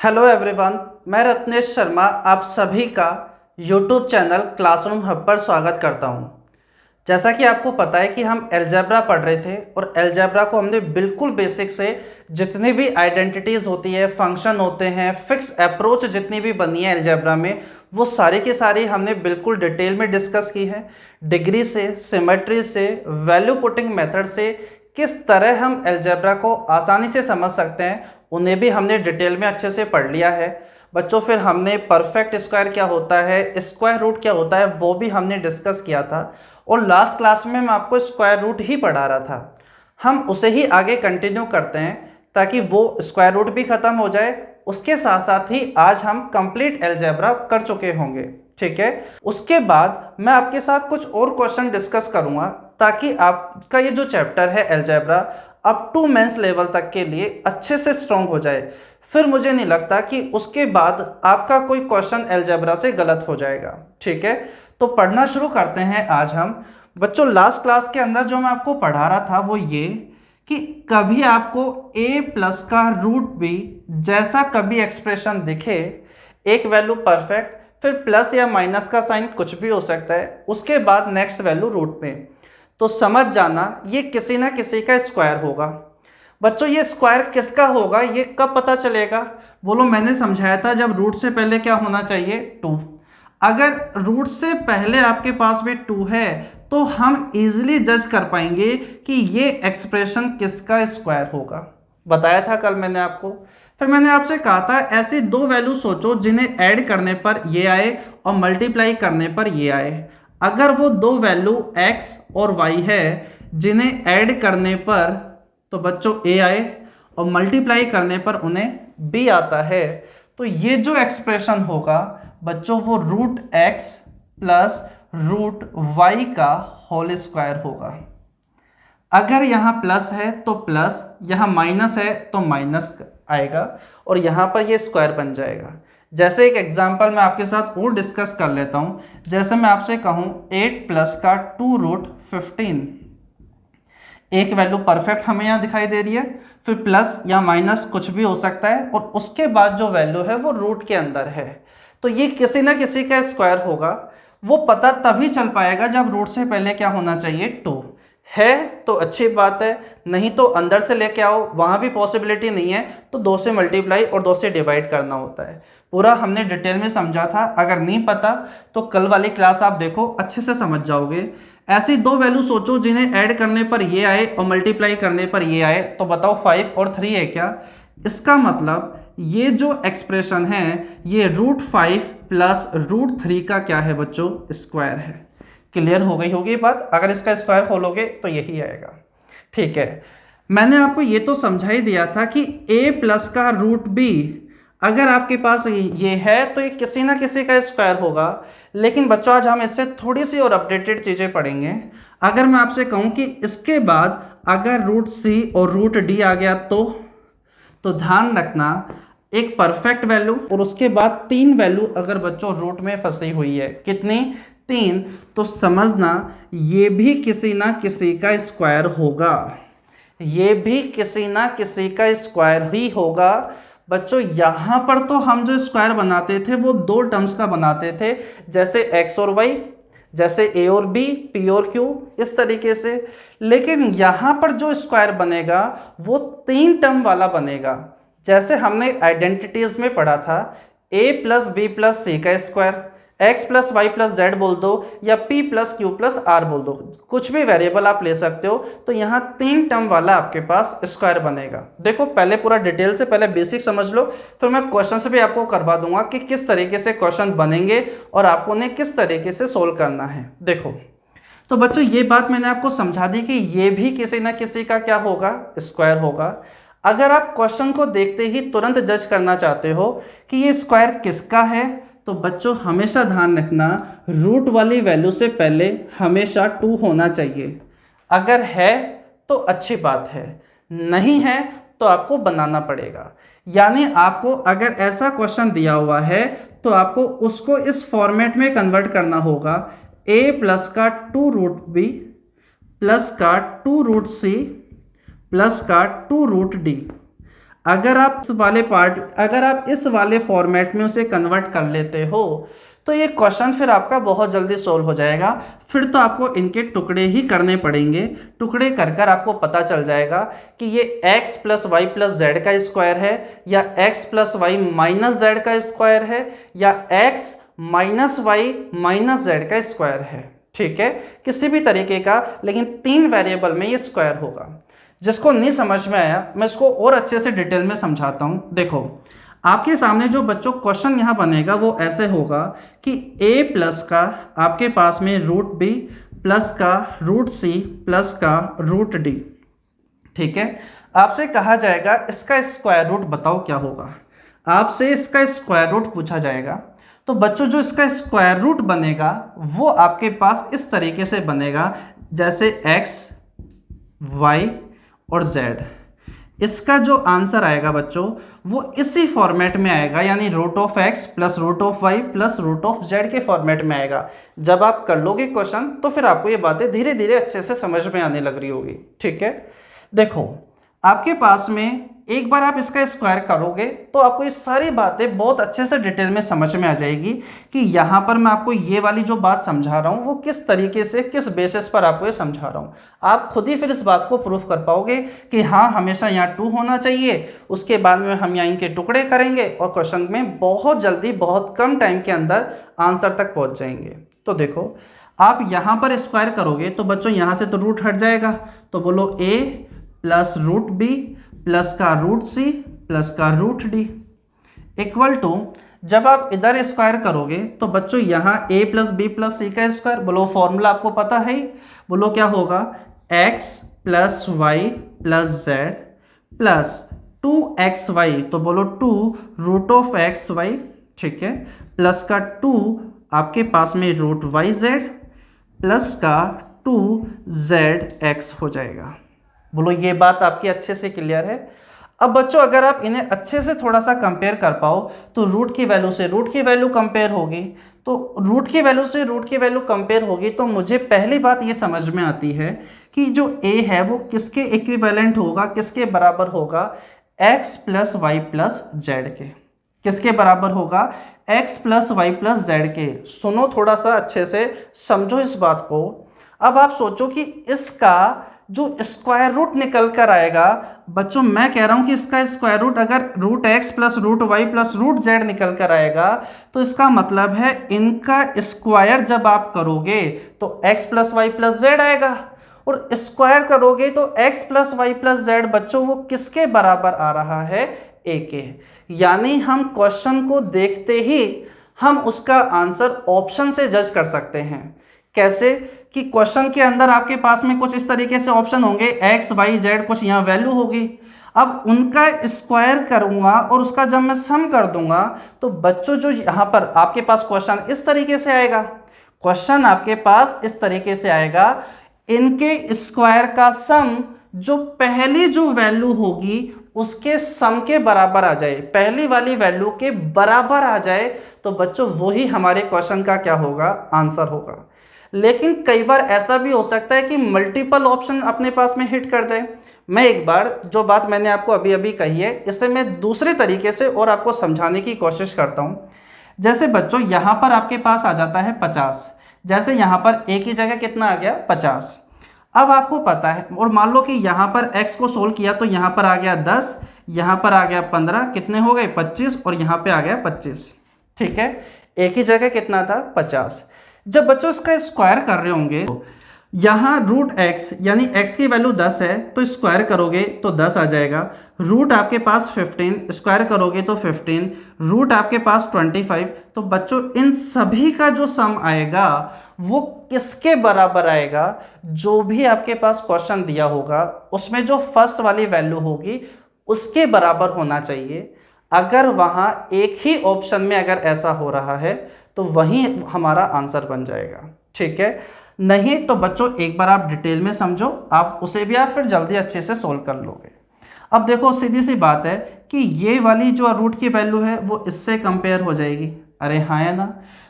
Hello everyone, मैं रत्नेश शर्मा आप सभी का यूट्यूब चैनल क्लासरूम हब पर स्वागत करता हूं। जैसा कि आपको पता है कि हम अलजेब्रा पढ़ रहे थे और अलजेब्रा को हमने बिल्कुल बेसिक से जितनी भी आइडेंटिटीज़ होती है, फंक्शन होते हैं, फिक्स अप्रोच जितनी भी बनी है अलजेब्रा में, वो सारी की सारी हमने बिल्कुल डिटेल में डिस्कस की है। डिग्री से, सिमेट्री से, वैल्यू पुटिंग मेथड से किस तरह हम अलजेब्रा को आसानी से समझ सकते हैं, उन्हें भी हमने डिटेल में अच्छे से पढ़ लिया है बच्चों। फिर हमने परफेक्ट स्क्वायर क्या होता है, स्क्वायर रूट क्या होता है, वो भी हमने डिस्कस किया था। और लास्ट क्लास में मैं आपको स्क्वायर रूट ही पढ़ा रहा था। हम उसे ही आगे कंटिन्यू करते हैं ताकि वो स्क्वायर रूट भी ख़त्म हो जाए। उसके साथ साथ ही आज हम कंप्लीट अलजेब्रा कर चुके होंगे, ठीक है। उसके बाद मैं आपके साथ कुछ और क्वेश्चन डिस्कस करूँगा ताकि आपका ये जो चैप्टर है algebra up to mains level तक के लिए अच्छे से स्ट्रॉन्ग हो जाए। फिर मुझे नहीं लगता कि उसके बाद आपका कोई क्वेश्चन अलजेब्रा से गलत हो जाएगा, ठीक है। तो पढ़ना शुरू करते हैं आज हम। बच्चों, लास्ट क्लास के अंदर जो मैं आपको पढ़ा रहा था वो ये कि कभी आपको a प्लस का रूट बी जैसा कभी एक्सप्रेशन दिखे, एक वैल्यू परफेक्ट, फिर प्लस या माइनस का साइन कुछ भी हो सकता है, उसके बाद नेक्स्ट वैल्यू रूट में, तो समझ जाना ये किसी ना किसी का स्क्वायर होगा। बच्चों, ये स्क्वायर किसका होगा ये कब पता चलेगा? बोलो, मैंने समझाया था जब रूट से पहले क्या होना चाहिए, 2। अगर रूट से पहले आपके पास भी 2 है तो हम इजीली जज कर पाएंगे कि ये एक्सप्रेशन किसका स्क्वायर होगा। बताया था कल मैंने आपको। फिर मैंने आपसे कहा था ऐसी दो वैल्यू सोचो जिन्हें ऐड करने पर ये आए और मल्टीप्लाई करने पर ये आए। अगर वो दो वैल्यू x और y है जिन्हें ऐड करने पर तो बच्चों a आए और मल्टीप्लाई करने पर उन्हें b आता है, तो ये जो एक्सप्रेशन होगा बच्चों वो root x plus root y का होल स्क्वायर होगा। अगर यहाँ प्लस है तो प्लस, यहाँ माइनस है तो माइनस आएगा और यहाँ पर ये स्क्वायर बन जाएगा। जैसे एक एग्जांपल मैं आपके साथ और डिस्कस कर लेता हूँ। जैसे मैं आपसे कहूँ 8 प्लस का 2 रूट 15, एक वैल्यू परफेक्ट हमें यहाँ दिखाई दे रही है, फिर प्लस या माइनस कुछ भी हो सकता है और उसके बाद जो वैल्यू है वो रूट के अंदर है, तो ये किसी ना किसी का स्क्वायर होगा। वो पता तभी चल पाएगा जब रूट से पहले क्या होना चाहिए, 2 है तो अच्छी बात है, नहीं तो अंदर से लेके आओ, वहाँ भी पॉसिबिलिटी नहीं है तो 2 से मल्टीप्लाई और 2 से डिवाइड करना होता है। पूरा हमने डिटेल में समझा था, अगर नहीं पता तो कल वाली क्लास आप देखो, अच्छे से समझ जाओगे। ऐसी दो वैल्यू सोचो जिन्हें ऐड करने पर ये आए और मल्टीप्लाई करने पर ये आए, तो बताओ 5 और 3 है क्या? इसका मतलब ये जो एक्सप्रेशन है ये रूट 5 प्लस रूट 3 का क्या है बच्चों, स्क्वायर है। क्लियर हो गई होगी बात? अगर इसका स्क्वायर खोलोगे तो यही आएगा, ठीक है। मैंने आपको ये तो समझा ही दिया था कि a प्लस का रूट b अगर आपके पास ये है तो ये किसी ना किसी का स्क्वायर होगा। लेकिन बच्चों, आज हम इससे थोड़ी सी और अपडेटेड चीज़ें पढ़ेंगे। अगर मैं आपसे कहूँ कि इसके बाद अगर रूट c और रूट d आ गया तो ध्यान रखना एक परफेक्ट वैल्यू और उसके बाद 3 वैल्यू अगर बच्चों रूट में फंसी हुई है, कितनी? 3, तो समझना ये भी किसी ना किसी का स्क्वायर होगा, ये भी किसी ना किसी का स्क्वायर ही होगा। बच्चों, यहाँ पर तो हम जो स्क्वायर बनाते थे वो 2 टर्म्स का बनाते थे, जैसे x और y, जैसे a और b, p और q, इस तरीके से। लेकिन यहाँ पर जो स्क्वायर बनेगा वो 3 टर्म वाला बनेगा। जैसे हमने आइडेंटिटीज में पढ़ा था, a प्लस बी प्लस सी का square, x plus Y plus Z बोल दो या p plus Q plus R बोल दो, कुछ भी वेरिएबल आप ले सकते हो। तो यहाँ 3 टर्म वाला आपके पास स्क्वायर बनेगा। देखो, पहले पूरा डिटेल से पहले बेसिक समझ लो, फिर मैं क्वेश्चन से भी आपको करवा दूंगा कि किस तरीके से क्वेश्चन बनेंगे और आपको उन्हें किस तरीके से सोल्व करना है। देखो, तो बच्चों ये बात मैंने आपको समझा दी कि ये भी किसी ना किसी का क्या होगा, स्क्वायर होगा। अगर आप क्वेश्चन को देखते ही तुरंत जज करना चाहते हो कि ये स्क्वायर किसका है, तो बच्चों हमेशा ध्यान रखना रूट वाली वैल्यू से पहले हमेशा 2 होना चाहिए। अगर है तो अच्छी बात है, नहीं है तो आपको बनाना पड़ेगा। यानी आपको अगर ऐसा क्वेश्चन दिया हुआ है तो आपको उसको इस फॉर्मेट में कन्वर्ट करना होगा, a प्लस का 2 रूट b प्लस का 2 रूट c प्लस का 2 रूट d। अगर आप इस वाले फॉर्मेट में उसे कन्वर्ट कर लेते हो तो ये क्वेश्चन फिर आपका बहुत जल्दी सोल्व हो जाएगा। फिर तो आपको इनके टुकड़े ही करने पड़ेंगे। टुकड़े कर कर आपको पता चल जाएगा कि ये x plus Y plus Z का स्क्वायर है, या x plus Y minus Z का स्क्वायर है, या x minus Y minus Z का स्क्वायर है। ठीक है, किसी भी तरीके का, लेकिन 3 वेरिएबल में ये स्क्वायर होगा। जिसको नहीं समझ में आया मैं इसको और अच्छे से डिटेल में समझाता हूँ। देखो, आपके सामने जो बच्चों क्वेश्चन यहाँ बनेगा वो ऐसे होगा कि a प्लस का आपके पास में रूट b प्लस का रूट c प्लस का रूट d। ठीक है, आपसे कहा जाएगा इसका स्क्वायर रूट बताओ क्या होगा। आपसे इसका स्क्वायर रूट पूछा जाएगा। तो बच्चों जो इसका स्क्वायर रूट बनेगा वो आपके पास इस तरीके से बनेगा, जैसे x y और z। इसका जो आंसर आएगा बच्चों वो इसी फॉर्मेट में आएगा, यानी root of x plus root of Y plus root of Z के फॉर्मेट में आएगा। जब आप कर लोगे क्वेश्चन तो फिर आपको ये बातें धीरे धीरे अच्छे से समझ में आने लग रही होगी। ठीक है, देखो आपके पास में एक बार आप इसका स्क्वायर करोगे तो आपको ये सारी बातें बहुत अच्छे से डिटेल में समझ में आ जाएगी कि यहाँ पर मैं आपको ये वाली जो बात समझा रहा हूँ वो किस तरीके से, किस बेसिस पर आपको ये समझा रहा हूँ। आप खुद ही फिर इस बात को प्रूफ कर पाओगे कि हाँ हमेशा यहाँ 2 होना चाहिए। उसके बाद में हम यहाँ इनके टुकड़े करेंगे और क्वेश्चन में बहुत जल्दी, बहुत कम टाइम के अंदर आंसर तक पहुँच जाएंगे। तो देखो, आप यहाँ पर स्क्वायर करोगे तो बच्चों यहाँ से तो रूट हट जाएगा, तो बोलो a plus root b plus का रूट सी प्लस का रूट डी इक्वल टू, जब आप इधर स्क्वायर करोगे तो बच्चों यहाँ a प्लस बी प्लस सी का स्क्वायर, बोलो फॉर्मूला आपको पता है, बोलो क्या होगा, x plus Y plus z plus 2xy, तो बोलो 2 रूट ऑफ एक्स वाई। ठीक है, प्लस का 2 आपके पास में रूट वाई जेड प्लस का 2zx हो जाएगा। बोलो ये बात आपकी अच्छे से क्लियर है। अब बच्चों अगर आप इन्हें अच्छे से थोड़ा सा कंपेयर कर पाओ तो रूट की वैल्यू से रूट की वैल्यू कंपेयर होगी, तो रूट की वैल्यू से रूट की वैल्यू कंपेयर होगी तो मुझे पहली बात ये समझ में आती है कि जो a है वो किसके इक्विवेलेंट होगा, किसके बराबर होगा, x plus Y plus z के। किसके बराबर होगा, x plus Y plus z के। सुनो थोड़ा सा अच्छे से, समझो इस बात को। अब आप सोचो कि इसका जो स्क्वायर रूट निकल कर आएगा, बच्चों मैं कह रहा हूं कि इसका स्क्वायर रूट अगर root x plus root y plus root z निकल कर आएगा तो इसका मतलब है इनका स्क्वायर जब आप करोगे तो x plus Y plus z आएगा, और स्क्वायर करोगे तो x plus Y plus z बच्चों वो किसके बराबर आ रहा है, ए के। यानी हम क्वेश्चन को देखते ही हम उसका आंसर ऑप्शन से जज कर सकते हैं। कैसे कि क्वेश्चन के अंदर आपके पास में कुछ इस तरीके से ऑप्शन होंगे, एक्स वाई जेड, कुछ यहाँ वैल्यू होगी। अब उनका स्क्वायर करूंगा और उसका जब मैं सम कर दूंगा तो बच्चों जो यहाँ पर आपके पास क्वेश्चन इस तरीके से आएगा, क्वेश्चन आपके पास इस तरीके से आएगा, इनके स्क्वायर का सम जो पहली जो वैल्यू होगी उसके सम के बराबर आ जाए, पहली वाली वैल्यू के बराबर आ जाए, तो बच्चों वही हमारे क्वेश्चन का क्या होगा, आंसर होगा। लेकिन कई बार ऐसा भी हो सकता है कि मल्टीपल ऑप्शन अपने पास में हिट कर जाए। मैं एक बार जो बात मैंने आपको अभी अभी कही है इसे मैं दूसरे तरीके से और आपको समझाने की कोशिश करता हूँ। जैसे बच्चों यहाँ पर आपके पास आ जाता है 50, जैसे यहाँ पर a की जगह कितना आ गया 50। अब आपको पता है, और मान लो कि यहाँ पर x को सोल्व किया तो यहाँ पर आ गया 10, यहाँ पर आ गया 15, कितने हो गए 25, और यहाँ पे आ गया 25। ठीक है, a की जगह कितना था 50। जब बच्चों इसका स्क्वायर कर रहे होंगे यहाँ रूट एक्स यानी x की वैल्यू 10 है तो स्क्वायर करोगे तो 10 आ जाएगा, रूट आपके पास 15, स्क्वायर करोगे तो 15, रूट आपके पास 25। तो बच्चों इन सभी का जो सम आएगा वो किसके बराबर आएगा, जो भी आपके पास क्वेश्चन दिया होगा उसमें जो फर्स्ट वाली वैल्यू होगी उसके बराबर होना चाहिए। अगर वहाँ एक ही ऑप्शन में अगर ऐसा हो रहा है तो वही हमारा आंसर बन जाएगा। ठीक है, नहीं तो बच्चों एक बार आप डिटेल में समझो, आप उसे भी आप फिर जल्दी अच्छे से सोल्व कर लोगे। अब देखो सीधी सी बात है कि ये वाली जो रूट की वैल्यू है वो इससे कंपेयर हो जाएगी, अरे हाँ है ना।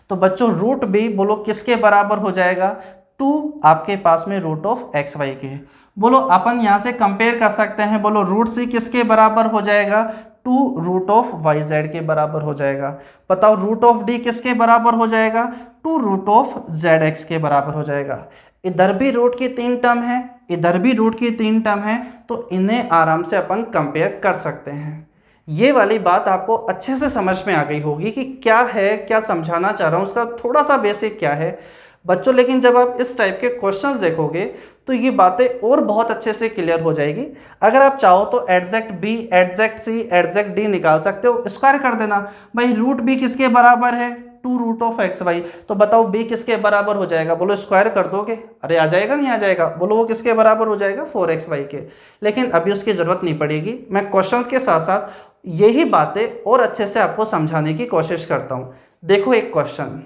तो बच्चों रूट भी बोलो किसके बराबर हो जाएगा, 2 आपके पास में रूट ऑफ एक्स वाई के। बोलो अपन यहाँ से कंपेयर कर सकते हैं, बोलो रूट सी किसके बराबर हो जाएगा, 2 रूट ऑफ वाई जेड के बराबर हो जाएगा। बताओ रूट ऑफ डी किसके बराबर हो जाएगा, 2 रूट ऑफ जेड एक्स के बराबर हो जाएगा। इधर भी रूट की 3 टर्म है, इधर भी रूट की 3 टर्म है, तो इन्हें आराम से अपन कंपेयर कर सकते हैं। ये वाली बात आपको अच्छे से समझ में आ गई होगी कि क्या है, क्या समझाना चाह रहा हूँ, उसका थोड़ा सा बेसिक क्या है बच्चों। लेकिन जब आप इस टाइप के क्वेश्चंस देखोगे तो ये बातें और बहुत अच्छे से क्लियर हो जाएगी। अगर आप चाहो तो एडजेक्ट बी, एडजेक्ट सी, एडजेक्ट डी निकाल सकते हो, स्क्वायर कर देना। भाई रूट बी किसके बराबर है, 2 रूट ऑफ एक्स वाई, तो बताओ बी किसके बराबर हो जाएगा, बोलो स्क्वायर कर दोगे, अरे आ जाएगा नहीं आ जाएगा, बोलो वो किसके बराबर हो जाएगा, 4x वाई के। लेकिन अभी उसकी ज़रूरत नहीं पड़ेगी, मैं क्वेश्चंस के साथ साथ यही बातें और अच्छे से आपको समझाने की कोशिश करता हूँ। देखो एक क्वेश्चन,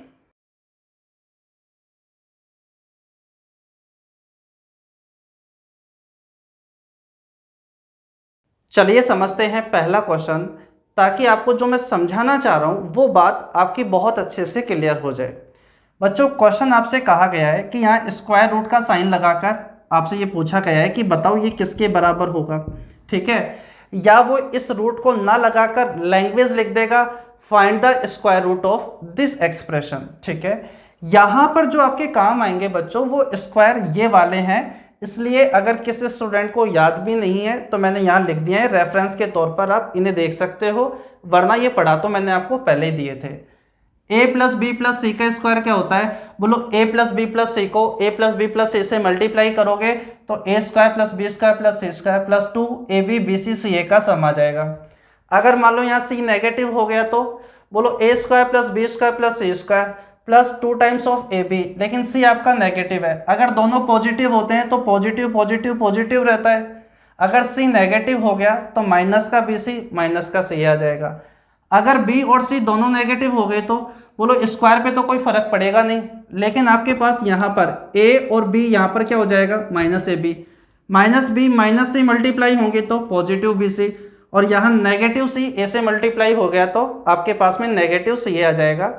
चलिए समझते हैं पहला क्वेश्चन, ताकि आपको जो मैं समझाना चाह रहा हूँ वो बात आपकी बहुत अच्छे से क्लियर हो जाए। बच्चों क्वेश्चन आपसे कहा गया है कि यहाँ स्क्वायर रूट का साइन लगाकर आपसे ये पूछा गया है कि बताओ ये किसके बराबर होगा, ठीक है। या वो इस रूट को ना लगाकर लैंग्वेज लिख देगा, find the square root of this expression, ठीक है। यहाँ पर जो आपके काम आएंगे बच्चों वो स्क्वायर ये वाले हैं, इसलिए अगर किसी स्टूडेंट को याद भी नहीं है तो मैंने यहाँ लिख दिया है, रेफरेंस के तौर पर आप इन्हें देख सकते हो, वरना ये पढ़ा तो मैंने आपको पहले ही दिए थे। a प्लस बी प्लस सी का स्क्वायर क्या होता है, बोलो a plus B plus C को a plus B plus C से मल्टीप्लाई करोगे तो a square plus B square plus C square plus 2 A B B C C A का सम आ जाएगा। अगर मान लो यहाँ c नेगेटिव हो गया तो बोलो a square plus B square plus C square plus 2 times of A b, लेकिन c आपका नेगेटिव है। अगर दोनों पॉजिटिव होते हैं तो पॉजिटिव पॉजिटिव पॉजिटिव रहता है, अगर c नेगेटिव हो गया तो माइनस का बी सी माइनस का सी आ जाएगा। अगर b और c दोनों नेगेटिव हो गए तो बोलो स्क्वायर पे तो कोई फर्क पड़ेगा नहीं, लेकिन आपके पास यहाँ पर a और b यहाँ पर क्या हो जाएगा, minus a b minus b minus c multiply होंगे तो पॉजिटिव बी सी, और यहाँ नेगेटिव सी ए से मल्टीप्लाई हो गया तो आपके पास में नेगेटिव सी ए आ जाएगा।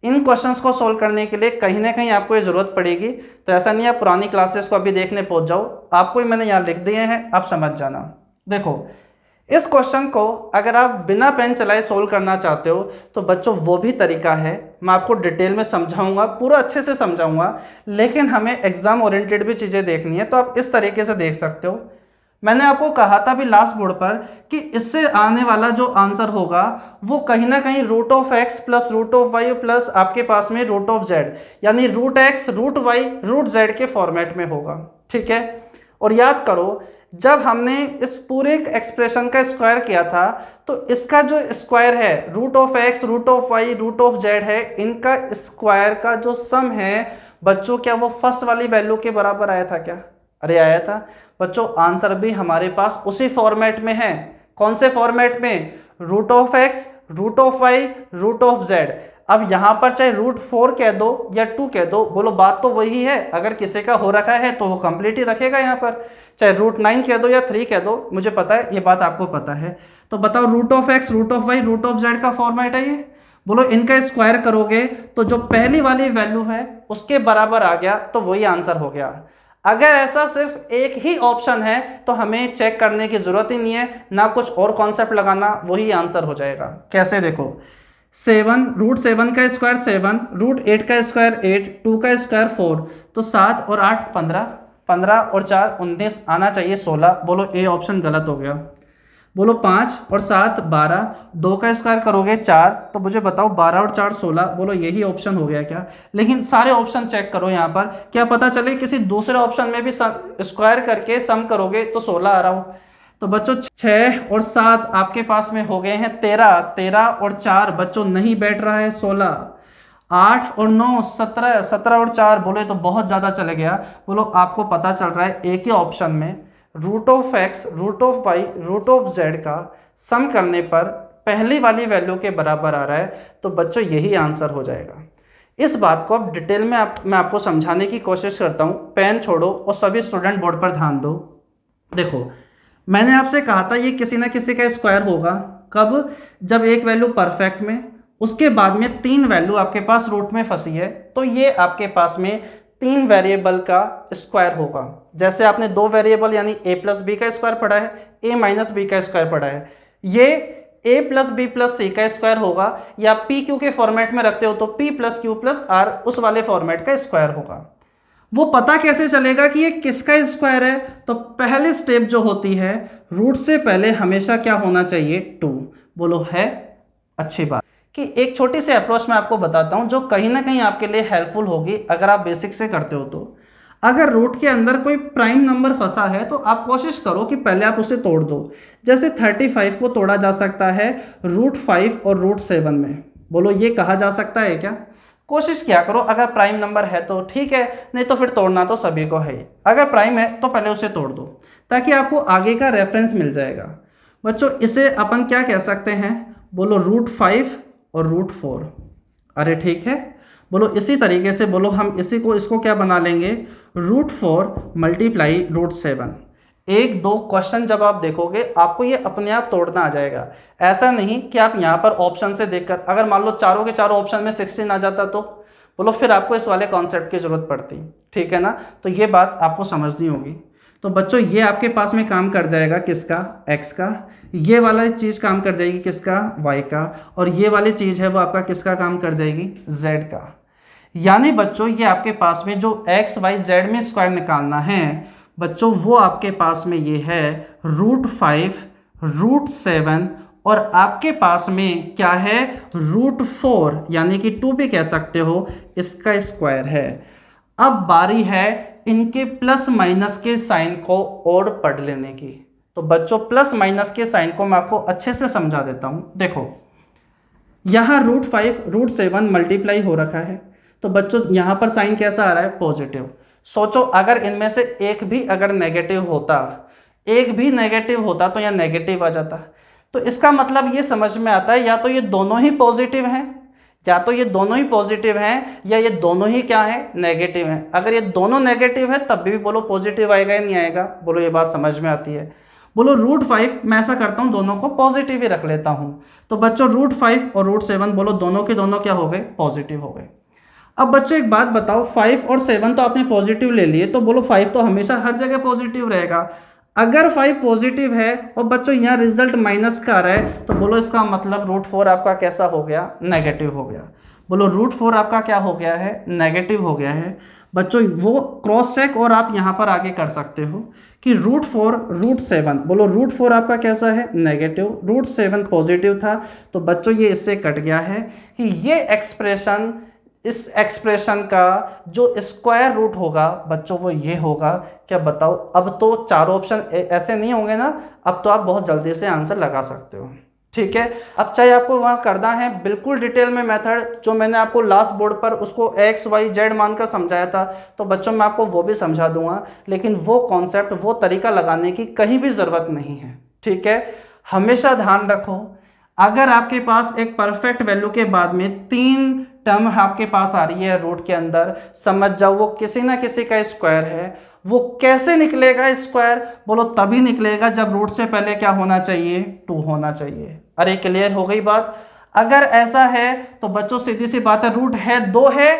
इन क्वेश्चंस को सोल्व करने के लिए कहीं ना कहीं आपको ये ज़रूरत पड़ेगी, तो ऐसा नहीं आप पुरानी क्लासेस को अभी देखने पहुंच जाओ, आपको ही मैंने यहाँ लिख दिए हैं, आप समझ जाना। देखो इस क्वेश्चन को अगर आप बिना पेन चलाए सोल्व करना चाहते हो तो बच्चों वो भी तरीका है, मैं आपको डिटेल में समझाऊंगा, पूरा अच्छे से समझाऊंगा, लेकिन हमें एग्जाम ओरिएंटेड भी चीज़ें देखनी है तो आप इस तरीके से देख सकते हो। मैंने आपको कहा था भी लास्ट बोर्ड पर कि इससे आने वाला जो आंसर होगा वो कहीं ना कहीं root of x plus root of Y plus आपके पास में रूट ऑफ जेड, यानी root x root y root z के फॉर्मेट में होगा, ठीक है। और याद करो जब हमने इस पूरे एक्सप्रेशन का स्क्वायर किया था तो इसका जो स्क्वायर है root of x root of y root of z है, इनका स्क्वायर का जो सम है बच्चों क्या वो फर्स्ट वाली वैल्यू के बराबर आया था क्या, अरे आया था बच्चों। आंसर भी हमारे पास उसी फॉर्मेट में है, कौन से फॉर्मेट में, root of x root of y root of z. अब यहाँ पर चाहे रूट 4 कह दो या 2 कह दो, बोलो बात तो वही है, अगर किसी का हो रखा है तो वो कंप्लीट ही रखेगा यहाँ पर, चाहे रूट 9 कह दो या 3 कह दो, मुझे पता है ये बात आपको पता है। तो बताओ root of x root of y root of z का फॉर्मेट है ये, बोलो इनका स्क्वायर करोगे तो जो पहली वाली वैल्यू है उसके बराबर आ गया तो वही आंसर हो गया। अगर ऐसा सिर्फ एक ही ऑप्शन है तो हमें चेक करने की जरूरत ही नहीं है, ना कुछ और कॉन्सेप्ट लगाना, वही आंसर हो जाएगा। कैसे देखो 7 रूट 7 का स्क्वायर 7 रूट 8 का स्क्वायर 8 2 का स्क्वायर 4, तो 7 और 8 15 15 और 4 19 आना चाहिए 16, बोलो ए ऑप्शन गलत हो गया। बोलो 5 और 7 12 2 का स्क्वायर करोगे 4, तो मुझे बताओ 12 और 4 16, बोलो यही ऑप्शन हो गया क्या। लेकिन सारे ऑप्शन चेक करो यहाँ पर, क्या पता चले किसी दूसरे ऑप्शन में भी स्क्वायर करके सम करोगे तो 16 आ रहा हो। तो बच्चों 6 और 7 आपके पास में हो गए हैं 13, 13 और 4 बच्चों नहीं बैठ रहा है 16, 8 और 9 17, 17 और 4 बोले तो बहुत ज़्यादा चले गया। बोलो आपको पता चल रहा है एक ही ऑप्शन में root of x root of y root of z का सम करने पर पहली वाली वैल्यू के बराबर आ रहा है, तो बच्चों यही आंसर हो जाएगा। इस बात को अब डिटेल में मैं आपको समझाने की कोशिश करता हूँ, पेन छोड़ो और सभी स्टूडेंट बोर्ड पर ध्यान दो। देखो मैंने आपसे कहा था ये किसी ना किसी का स्क्वायर होगा, कब, जब एक वैल्यू परफेक्ट में, उसके बाद में 3 वैल्यू आपके पास रूट में फंसी है, तो ये आपके पास में तीन वेरिएबल का स्क्वायर होगा। जैसे आपने दो वेरिएबल यानी a प्लस बी का स्क्वायर पढ़ा है, a माइनस बी का स्क्वायर पढ़ा है, ये a प्लस बी प्लस सी का स्क्वायर होगा, या पी क्यू के फॉर्मेट में रखते हो तो p plus Q plus r उस वाले फॉर्मेट का स्क्वायर होगा। वो पता कैसे चलेगा कि ये किसका स्क्वायर है? तो पहली स्टेप जो होती है, रूट से पहले हमेशा क्या होना चाहिए? 2। बोलो है? अच्छी बात। कि एक छोटी सी अप्रोच मैं आपको बताता हूं जो कहीं ना कहीं आपके लिए हेल्पफुल होगी अगर आप बेसिक से करते हो। तो अगर रूट के अंदर कोई प्राइम नंबर फंसा है तो आप कोशिश करो कि पहले आप उसे तोड़ दो। जैसे 35 को तोड़ा जा सकता है √5 और √7 में। बोलो ये कहा जा सकता है क्या? कोशिश किया करो, अगर प्राइम नंबर है तो ठीक है, नहीं तो फिर तोड़ना तो सभी को है। अगर प्राइम है तो पहले उसे तोड़ दो ताकि आपको आगे का रेफरेंस मिल जाएगा। बच्चों इसे अपन क्या कह सकते हैं? बोलो √5 और √4। अरे ठीक है, बोलो इसी तरीके से बोलो हम इसको क्या बना लेंगे? √4 मल्टीप्लाई √7। एक दो क्वेश्चन जब आप देखोगे आपको ये अपने आप तोड़ना आ जाएगा। ऐसा नहीं कि आप यहाँ पर ऑप्शन से देखकर, अगर मान लो चारों के चारों ऑप्शन में 16 आ जाता तो बोलो फिर आपको इस वाले कॉन्सेप्ट की जरूरत पड़ती। ठीक है ना? तो ये बात आपको समझनी होगी। तो बच्चों ये आपके पास में काम कर जाएगा किसका? x का। ये वाला चीज़ काम कर जाएगी किसका? y का। और ये वाली चीज़ है वो आपका किसका काम कर जाएगी? z का। यानी बच्चों ये आपके पास में जो x y z में स्क्वायर निकालना है बच्चों, वो आपके पास में ये है √5 √7 और आपके पास में क्या है? √4 यानी कि 2 भी कह सकते हो, इसका स्क्वायर है। अब बारी है इनके प्लस माइनस के साइन को और पढ़ लेने की। तो बच्चों प्लस माइनस के साइन को मैं आपको अच्छे से समझा देता हूं। देखो यहां √5 √7 मल्टीप्लाई हो रखा है, तो बच्चों यहां पर साइन कैसा आ रहा है? पॉजिटिव। सोचो अगर इनमें से एक भी अगर नेगेटिव होता, तो यह नेगेटिव आ जाता। तो इसका मतलब ये समझ में आता है या तो ये दोनों ही पॉजिटिव हैं, या ये दोनों ही क्या है? नेगेटिव हैं। अगर ये दोनों नेगेटिव है तब भी बोलो पॉजिटिव आएगा या नहीं आएगा? बोलो ये बात समझ में आती है। बोलो √5 मैं ऐसा करता हूं दोनों को पॉजिटिव ही रख लेता हूं। तो बच्चों √5 और √7 बोलो दोनों के दोनों क्या हो गए? पॉजिटिव हो गए। अब बच्चों एक बात बताओ, 5 और 7 तो आपने पॉजिटिव ले लिए, तो बोलो 5 तो हमेशा हर जगह पॉजिटिव रहेगा। अगर 5 पॉजिटिव है और बच्चों यहाँ रिजल्ट माइनस का आ रहा है तो बोलो इसका मतलब √4 आपका कैसा हो गया? नेगेटिव हो गया। बोलो √4 आपका क्या हो गया है? नेगेटिव हो गया है। बच्चों वो क्रॉस चेक और आप यहाँ पर आगे कर सकते हो कि √4 √7, बोलो √4 आपका कैसा है? नेगेटिव, √7 पॉजिटिव था। तो बच्चों ये इससे कट गया है कि ये एक्सप्रेशन, इस एक्सप्रेशन का जो स्क्वायर रूट होगा बच्चों वो ये होगा। क्या बताओ? अब तो चारों ऑप्शन ऐसे नहीं होंगे ना, अब तो आप बहुत जल्दी से आंसर लगा सकते हो। ठीक है, अब चाहे आपको वहाँ करना है बिल्कुल डिटेल में मेथड जो मैंने आपको लास्ट बोर्ड पर उसको x y z मानकर समझाया था, तो बच्चों मैं आपको वो भी समझा दूंगा, लेकिन वो कॉन्सेप्ट वो तरीका लगाने की कहीं भी ज़रूरत नहीं है। ठीक है, हमेशा ध्यान रखो अगर आपके पास एक परफेक्ट वैल्यू के बाद में 3 टर्म आपके पास आ रही है रूट के अंदर, समझ जाओ वो किसी ना किसी का स्क्वायर है। वो कैसे निकलेगा स्क्वायर? बोलो तभी निकलेगा जब रूट से पहले क्या होना चाहिए? 2 होना चाहिए। अरे क्लियर हो गई बात? अगर ऐसा है तो बच्चों सीधी सी बात है, रूट है 2 है,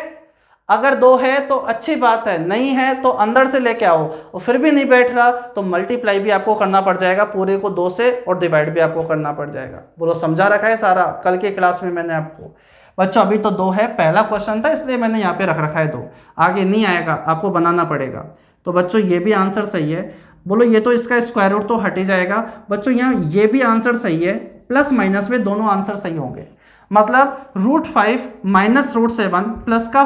अगर 2 है तो अच्छी बात है, नहीं है तो अंदर से लेके आओ, और फिर भी नहीं बैठ रहा तो मल्टीप्लाई भी आपको करना पड़ जाएगा पूरे को 2 से, और डिवाइड भी आपको करना पड़ जाएगा। बोलो समझा रखा है सारा कल के क्लास में मैंने आपको। बच्चों अभी तो 2 है, पहला क्वेश्चन था इसलिए मैंने यहाँ पे रख रखा है 2, आगे नहीं आएगा, आपको बनाना पड़ेगा। तो बच्चों ये भी आंसर सही है। बोलो ये तो इसका स्क्वायर रूट तो हट ही जाएगा। बच्चों यहाँ ये भी आंसर सही है, प्लस माइनस में दोनों आंसर सही होंगे। मतलब √5 माइनस √7 प्लस का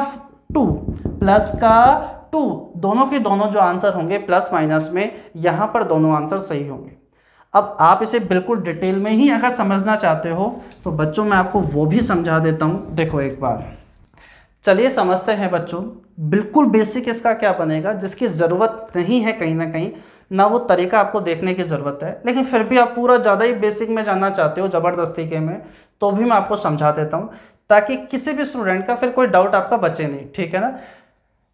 2 दोनों के दोनों जो आंसर होंगे प्लस माइनस में, यहाँ पर दोनों आंसर सही होंगे। अब आप इसे बिल्कुल डिटेल में ही अगर समझना चाहते हो तो बच्चों मैं आपको वो भी समझा देता हूँ। देखो एक बार चलिए समझते हैं बच्चों, बिल्कुल बेसिक इसका क्या बनेगा जिसकी ज़रूरत नहीं है कहीं ना कहीं, ना वो तरीका आपको देखने की ज़रूरत है, लेकिन फिर भी आप पूरा ज़्यादा ही बेसिक में जानना चाहते हो ज़बरदस्ती के में, तो भी मैं आपको समझा देता हूँ ताकि किसी भी स्टूडेंट का फिर कोई डाउट आपका बचे नहीं। ठीक है ना?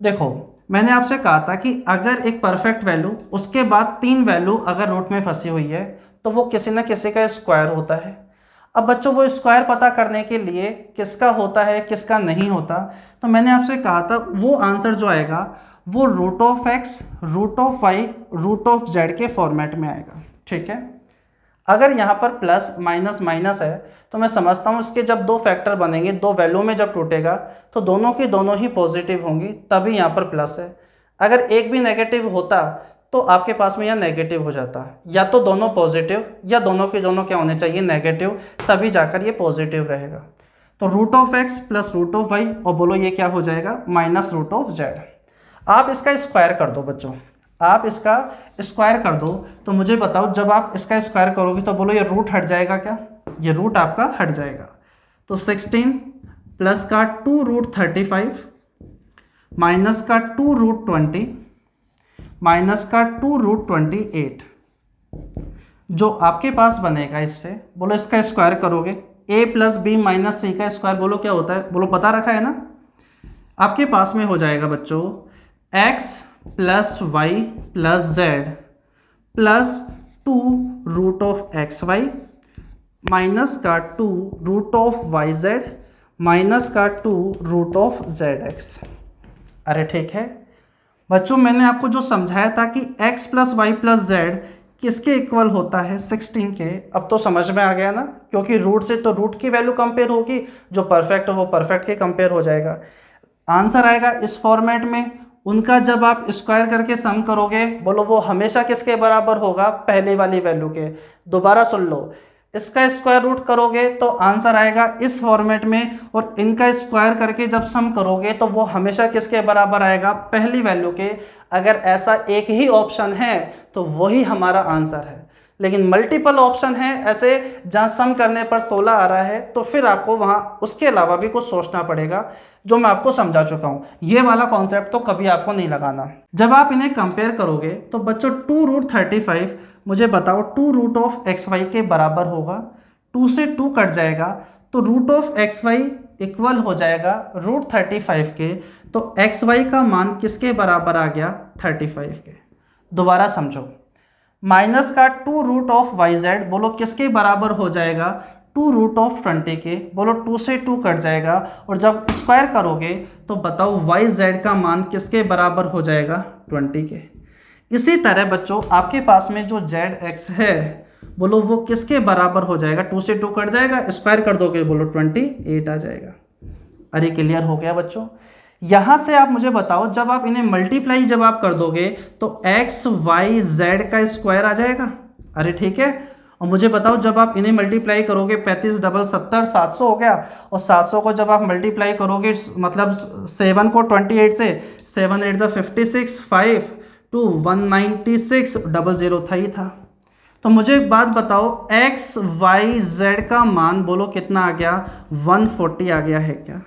देखो मैंने आपसे कहा था कि अगर एक परफेक्ट वैल्यू उसके बाद 3 वैल्यू अगर रूट में फंसी हुई है तो वो किसी ना किसी का स्क्वायर होता है। अब बच्चों वो स्क्वायर पता करने के लिए किसका होता है किसका नहीं होता, तो मैंने आपसे कहा था वो आंसर जो आएगा वो root of x, root of y, root of Z के फॉर्मेट में आएगा। ठीक है, अगर यहाँ पर प्लस माइनस माइनस है तो मैं समझता हूँ इसके जब दो फैक्टर बनेंगे, दो वैल्यू में जब टूटेगा तो दोनों की दोनों ही पॉजिटिव होंगी, तभी यहाँ पर प्लस है। अगर एक भी नेगेटिव होता तो आपके पास में यह नेगेटिव हो जाता, या तो दोनों पॉजिटिव या दोनों के दोनों क्या होने चाहिए नेगेटिव, तभी जाकर ये पॉजिटिव रहेगा। तो root of x plus root of y, और बोलो ये क्या हो जाएगा माइनस रूट ऑफ जेड। आप इसका स्क्वायर कर दो बच्चों, आप इसका स्क्वायर कर दो, तो मुझे बताओ जब आप इसका स्क्वायर करोगे तो बोलो ये रूट हट जाएगा क्या, ये रूट आपका हट जाएगा। तो 16 प्लस का 2 रूट 35 माइनस का 2 रूट 20 माइनस का 2 रूट 28, जो आपके पास बनेगा इससे बोलो इसका स्क्वायर करोगे, a प्लस बी माइनस सी का स्क्वायर बोलो क्या होता है, बोलो पता रखा है ना। आपके पास में हो जाएगा बच्चों x plus Y plus z plus 2 root of x y minus का 2 root of y z minus का 2 रूट ऑफ जेड एक्स। अरे ठीक है बच्चों, मैंने आपको जो समझाया था कि x plus Y plus z किसके इक्वल होता है 16 के, अब तो समझ में आ गया ना, क्योंकि रूट से तो रूट की वैल्यू कंपेयर होगी, जो परफेक्ट हो परफेक्ट के कंपेयर हो जाएगा। आंसर आएगा इस फॉर्मेट में, उनका जब आप स्क्वायर करके सम करोगे बोलो वो हमेशा किसके बराबर होगा, पहले वाली वैल्यू के। दोबारा सुन लो, इसका स्क्वायर रूट करोगे तो आंसर आएगा इस फॉर्मेट में, और इनका स्क्वायर करके जब सम करोगे तो वो हमेशा किसके बराबर आएगा, पहली वैल्यू के। अगर ऐसा एक ही ऑप्शन है तो वही हमारा आंसर है, लेकिन मल्टीपल ऑप्शन है ऐसे जहाँ सम करने पर 16 आ रहा है, तो फिर आपको वहाँ उसके अलावा भी कुछ सोचना पड़ेगा, जो मैं आपको समझा चुका हूँ। ये वाला कॉन्सेप्ट तो कभी आपको नहीं लगाना। जब आप इन्हें कंपेयर करोगे तो बच्चों 2 रूट 35 मुझे बताओ 2 रूट ऑफ एक्स वाई के बराबर होगा, 2 से 2 कट जाएगा तो root of x y equal हो जाएगा रूट 35 के। तो एक्स वाई का मान किसके बराबर आ गया 35 के। दोबारा समझो, माइनस का 2 रूट ऑफ वाई जेड बोलो किसके बराबर हो जाएगा 2 रूट ऑफ 20 के, बोलो 2 से 2 कट जाएगा, और जब स्क्वायर करोगे तो बताओ वाई जेड का मान किसके बराबर हो जाएगा 20 के। इसी तरह बच्चों आपके पास में जो जेड एक्स है बोलो वो किसके बराबर हो जाएगा, 2 से 2 कट जाएगा, स्क्वायर कर दोगे बोलो 28 आ जाएगा। अरे क्लियर हो गया बच्चों। यहां से आप मुझे बताओ जब आप इन्हें मल्टीप्लाई जब आप कर दोगे तो एक्स वाई जेड का स्क्वायर आ जाएगा। अरे ठीक है, और मुझे बताओ जब आप इन्हें मल्टीप्लाई करोगे 35 डबल 70 700 हो गया, और 700 को जब आप मल्टीप्लाई करोगे मतलब 7 को 28 से 7 8 56 5 2 196 00 था ही था। तो मुझे एक बात बताओ एक्स वाई जेड का मान बोलो कितना आ गया 140 आ गया है क्या।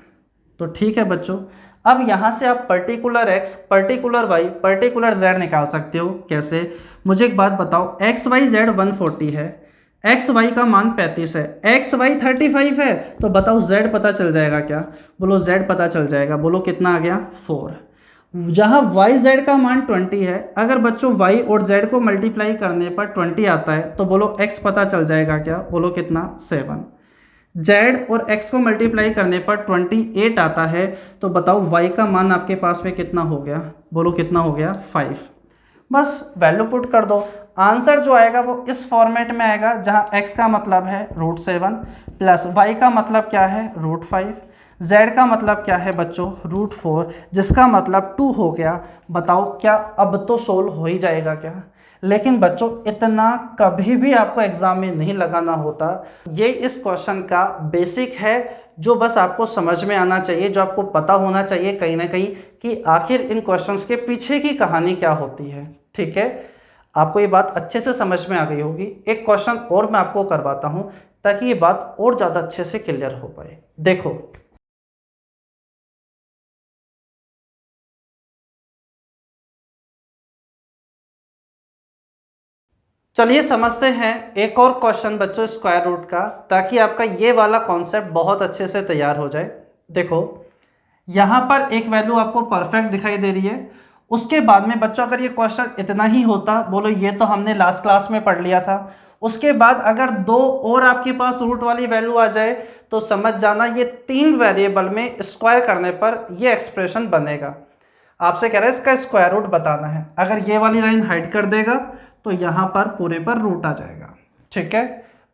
तो ठीक है बच्चों, अब यहाँ से आप particular x particular y particular z निकाल सकते हो। कैसे, मुझे एक बात बताओ एक्स वाई जेड 140 है, एक्स वाई का मान 35 है, एक्स वाई 35 है, तो बताओ z पता चल जाएगा क्या, बोलो z पता चल जाएगा, बोलो कितना आ गया 4। जहाँ वाई जेड का मान 20 है, अगर बच्चों y और z को मल्टीप्लाई करने पर 20 आता है तो बोलो x पता चल जाएगा क्या, बोलो कितना 7। z और x को मल्टीप्लाई करने पर 28 आता है, तो बताओ y का मान आपके पास में कितना हो गया, बोलो कितना हो गया 5। बस वैल्यू पुट कर दो, आंसर जो आएगा वो इस फॉर्मेट में आएगा जहां x का मतलब है √7 प्लस y का मतलब क्या है √5, z का मतलब क्या है बच्चों √4, जिसका मतलब 2 हो गया। बताओ क्या अब तो सोल्व हो ही जाएगा क्या। लेकिन बच्चों इतना कभी भी आपको एग्जाम में नहीं लगाना होता, ये इस क्वेश्चन का बेसिक है जो बस आपको समझ में आना चाहिए, जो आपको पता होना चाहिए कहीं ना कहीं कि आखिर इन क्वेश्चंस के पीछे की कहानी क्या होती है। ठीक है, आपको ये बात अच्छे से समझ में आ गई होगी। एक क्वेश्चन और मैं आपको करवाता हूँ ताकि ये बात और ज़्यादा अच्छे से क्लियर हो पाए। देखो चलिए समझते हैं एक और क्वेश्चन बच्चों स्क्वायर रूट का, ताकि आपका ये वाला कॉन्सेप्ट बहुत अच्छे से तैयार हो जाए। देखो यहाँ पर एक वैल्यू आपको परफेक्ट दिखाई दे रही है, उसके बाद में बच्चों अगर ये क्वेश्चन इतना ही होता, बोलो ये तो हमने लास्ट क्लास में पढ़ लिया था, उसके बाद अगर 2 और आपके पास रूट वाली वैल्यू आ जाए तो समझ जाना ये 3 वेरिएबल में स्क्वायर करने पर ये एक्सप्रेशन बनेगा। आपसे कह रहा है इसका स्क्वायर रूट बताना है। अगर ये वाली लाइन हाइड कर देगा तो यहाँ पर पूरे पर रूट आ जाएगा। ठीक है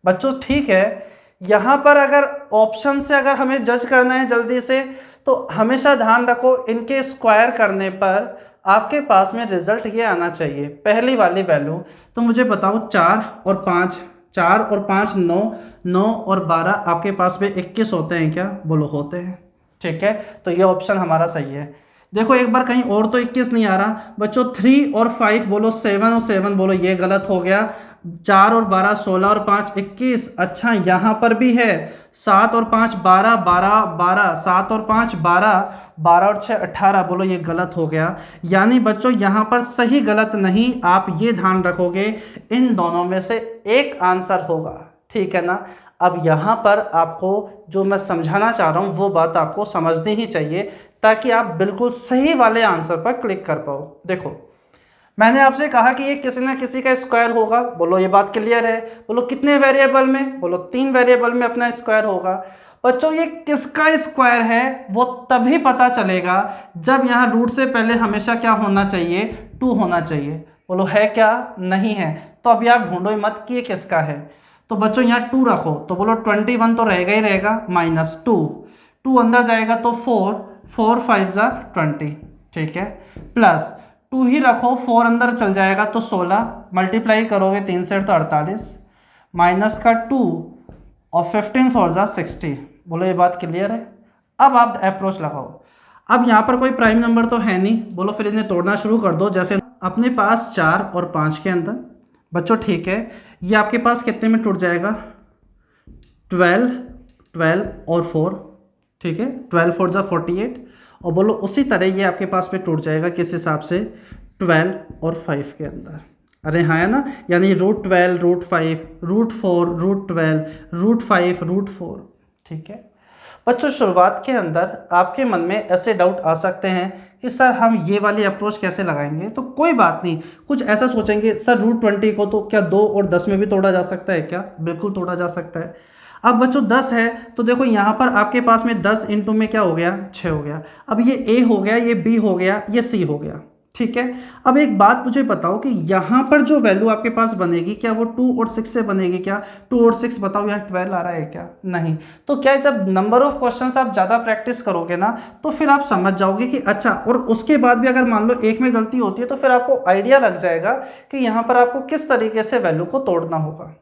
बच्चों, ठीक है। यहाँ पर अगर ऑप्शन से अगर हमें जज करना है जल्दी से, तो हमेशा ध्यान रखो इनके स्क्वायर करने पर आपके पास में रिजल्ट ये आना चाहिए। पहली वाली वैल्यू तो मुझे बताओ 4 और 5, 4 और 5 9, 9 और 12 आपके पास में 21 होते हैं क्या? बोलो होते हैं। ठीक है, तो ये ऑप्शन हमारा सही है। देखो एक बार कहीं और तो 21 नहीं आ रहा बच्चों। 3 और 5 बोलो 7 और 7 बोलो, ये गलत हो गया। 4 और 12 16 और 5 21। अच्छा यहाँ पर भी है 7 और 5 12, 12 12, 7 और 5 12, 12 और 6 18 बोलो, ये गलत हो गया। यानी बच्चों यहाँ पर सही गलत नहीं, आप ये ध्यान रखोगे इन दोनों में से एक आंसर होगा। ठीक है ना। अब यहाँ पर आपको जो मैं समझाना चाह रहा हूँ वो बात आपको समझनी ही चाहिए ताकि आप बिल्कुल सही वाले आंसर पर क्लिक कर पाओ। देखो मैंने आपसे कहा कि ये किसी ना किसी का स्क्वायर होगा, बोलो ये बात क्लियर है। बोलो कितने वेरिएबल में? बोलो 3 वेरिएबल में अपना स्क्वायर होगा। बच्चों ये किसका स्क्वायर है वो तभी पता चलेगा जब यहाँ रूट से पहले हमेशा क्या होना चाहिए? 2 होना चाहिए। बोलो है क्या? नहीं है। तो अभी आप ढूंढो ही मत कि ये किसका है। तो बच्चों यहाँ 2 रखो तो बोलो 21 तो रहेगा ही रहेगा, -2, 2 अंदर जाएगा तो 4, 4 5 जा 20। ठीक है, प्लस 2 ही रखो, 4 अंदर चल जाएगा तो 16, मल्टीप्लाई करोगे 3 से तो 48, माइनस का 2 और 15 4 जा 60। बोलो ये बात क्लियर है। अब आप अप्रोच लगाओ। अब यहाँ पर कोई प्राइम नंबर तो है नहीं, बोलो फिर इन्हें तोड़ना शुरू कर दो। जैसे अपने पास 4 और 5 के अंदर बच्चों, ठीक है, ये आपके पास कितने में टूट जाएगा? 12, 12 और 4। ठीक है, 12 4 जा 48। और बोलो उसी तरह ये आपके पास में टूट जाएगा किस हिसाब से? 12 और 5 के अंदर। अरे हाँ है ना, यानी √12, √5, √4, √12, √5, √4। ठीक है बच्चों, शुरुआत के अंदर आपके मन में ऐसे डाउट आ सकते हैं कि सर हम ये वाली अप्रोच कैसे लगाएंगे। तो कोई बात नहीं, कुछ ऐसा सोचेंगे सर √20 को तो क्या 2 और 10 में भी तोड़ा जा सकता है क्या? बिल्कुल तोड़ा जा सकता है। अब बच्चों 10 है तो देखो यहाँ पर आपके पास में 10 इंटू में क्या हो गया? 6 हो गया। अब ये ए हो गया, ये बी हो गया, ये सी हो गया। ठीक है, अब एक बात मुझे बताओ कि यहाँ पर जो वैल्यू आपके पास बनेगी क्या वो 2 और 6 से बनेगी क्या? 2 और 6 बताओ, यहाँ 12 आ रहा है क्या? नहीं। तो क्या जब नंबर ऑफ क्वेश्चंस आप ज़्यादा प्रैक्टिस करोगे ना तो फिर आप समझ जाओगे कि अच्छा, और उसके बाद भी अगर मान लो एक में गलती होती है तो फिर आपको आइडिया लग जाएगा कि यहाँ पर आपको किस तरीके से वैल्यू को तोड़ना होगा।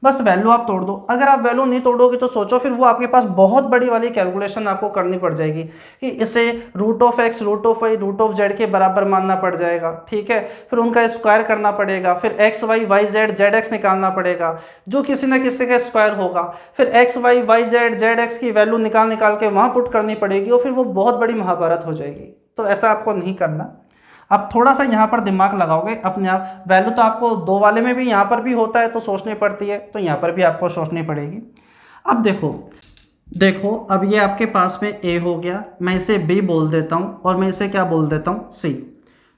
बस वैल्यू आप तोड़ दो। अगर आप वैल्यू नहीं तोड़ोगे तो सोचो फिर वो आपके पास बहुत बड़ी वाली कैलकुलेशन आपको करनी पड़ जाएगी कि इसे √(x, √(y, √(z) के बराबर मानना पड़ जाएगा। ठीक है, फिर उनका स्क्वायर करना पड़ेगा, फिर x y y z z x निकालना पड़ेगा जो किसी ना किसी का स्क्वायर होगा, फिर x y y z z x की वैल्यू निकाल के वहाँ पुट करनी पड़ेगी और फिर वो बहुत बड़ी महाभारत हो जाएगी। तो ऐसा आपको नहीं करना। आप थोड़ा सा यहाँ पर दिमाग लगाओगे अपने आप। वैल्यू तो आपको 2 वाले में भी यहाँ पर भी होता है तो सोचनी पड़ती है, तो यहाँ पर भी आपको सोचनी पड़ेगी। अब देखो अब ये आपके पास में ए हो गया, मैं इसे बी बोल देता हूँ और मैं इसे क्या बोल देता हूँ? सी।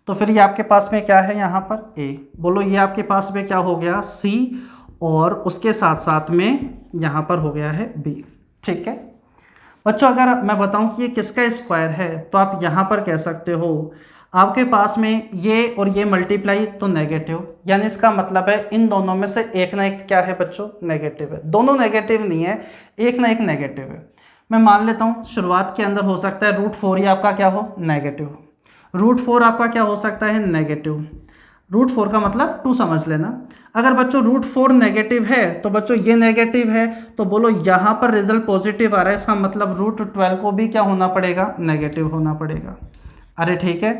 तो फिर ये आपके पास में क्या है यहाँ पर? ए। बोलो ये आपके पास में क्या हो गया? सी, और उसके साथ साथ में यहाँ पर हो गया है बी। ठीक है बच्चों, अगर मैं बताऊं कि ये किसका स्क्वायर है तो आप यहाँ पर कह सकते हो आपके पास में ये और ये मल्टीप्लाई तो नेगेटिव, यानी इसका मतलब है इन दोनों में से एक ना एक क्या है बच्चों? नेगेटिव है। दोनों नेगेटिव नहीं है, एक ना एक नेगेटिव है। मैं मान लेता हूँ शुरुआत के अंदर हो सकता है √4 ही आपका क्या हो? नेगेटिव। √4 आपका क्या हो सकता है? नेगेटिव। √4 का मतलब 2 समझ लेना। अगर बच्चों √4 नेगेटिव है तो बच्चों ये नेगेटिव है, तो बोलो यहाँ पर रिजल्ट पॉजिटिव आ रहा है, इसका मतलब √12 को भी क्या होना पड़ेगा? नेगेटिव होना पड़ेगा। अरे ठीक है,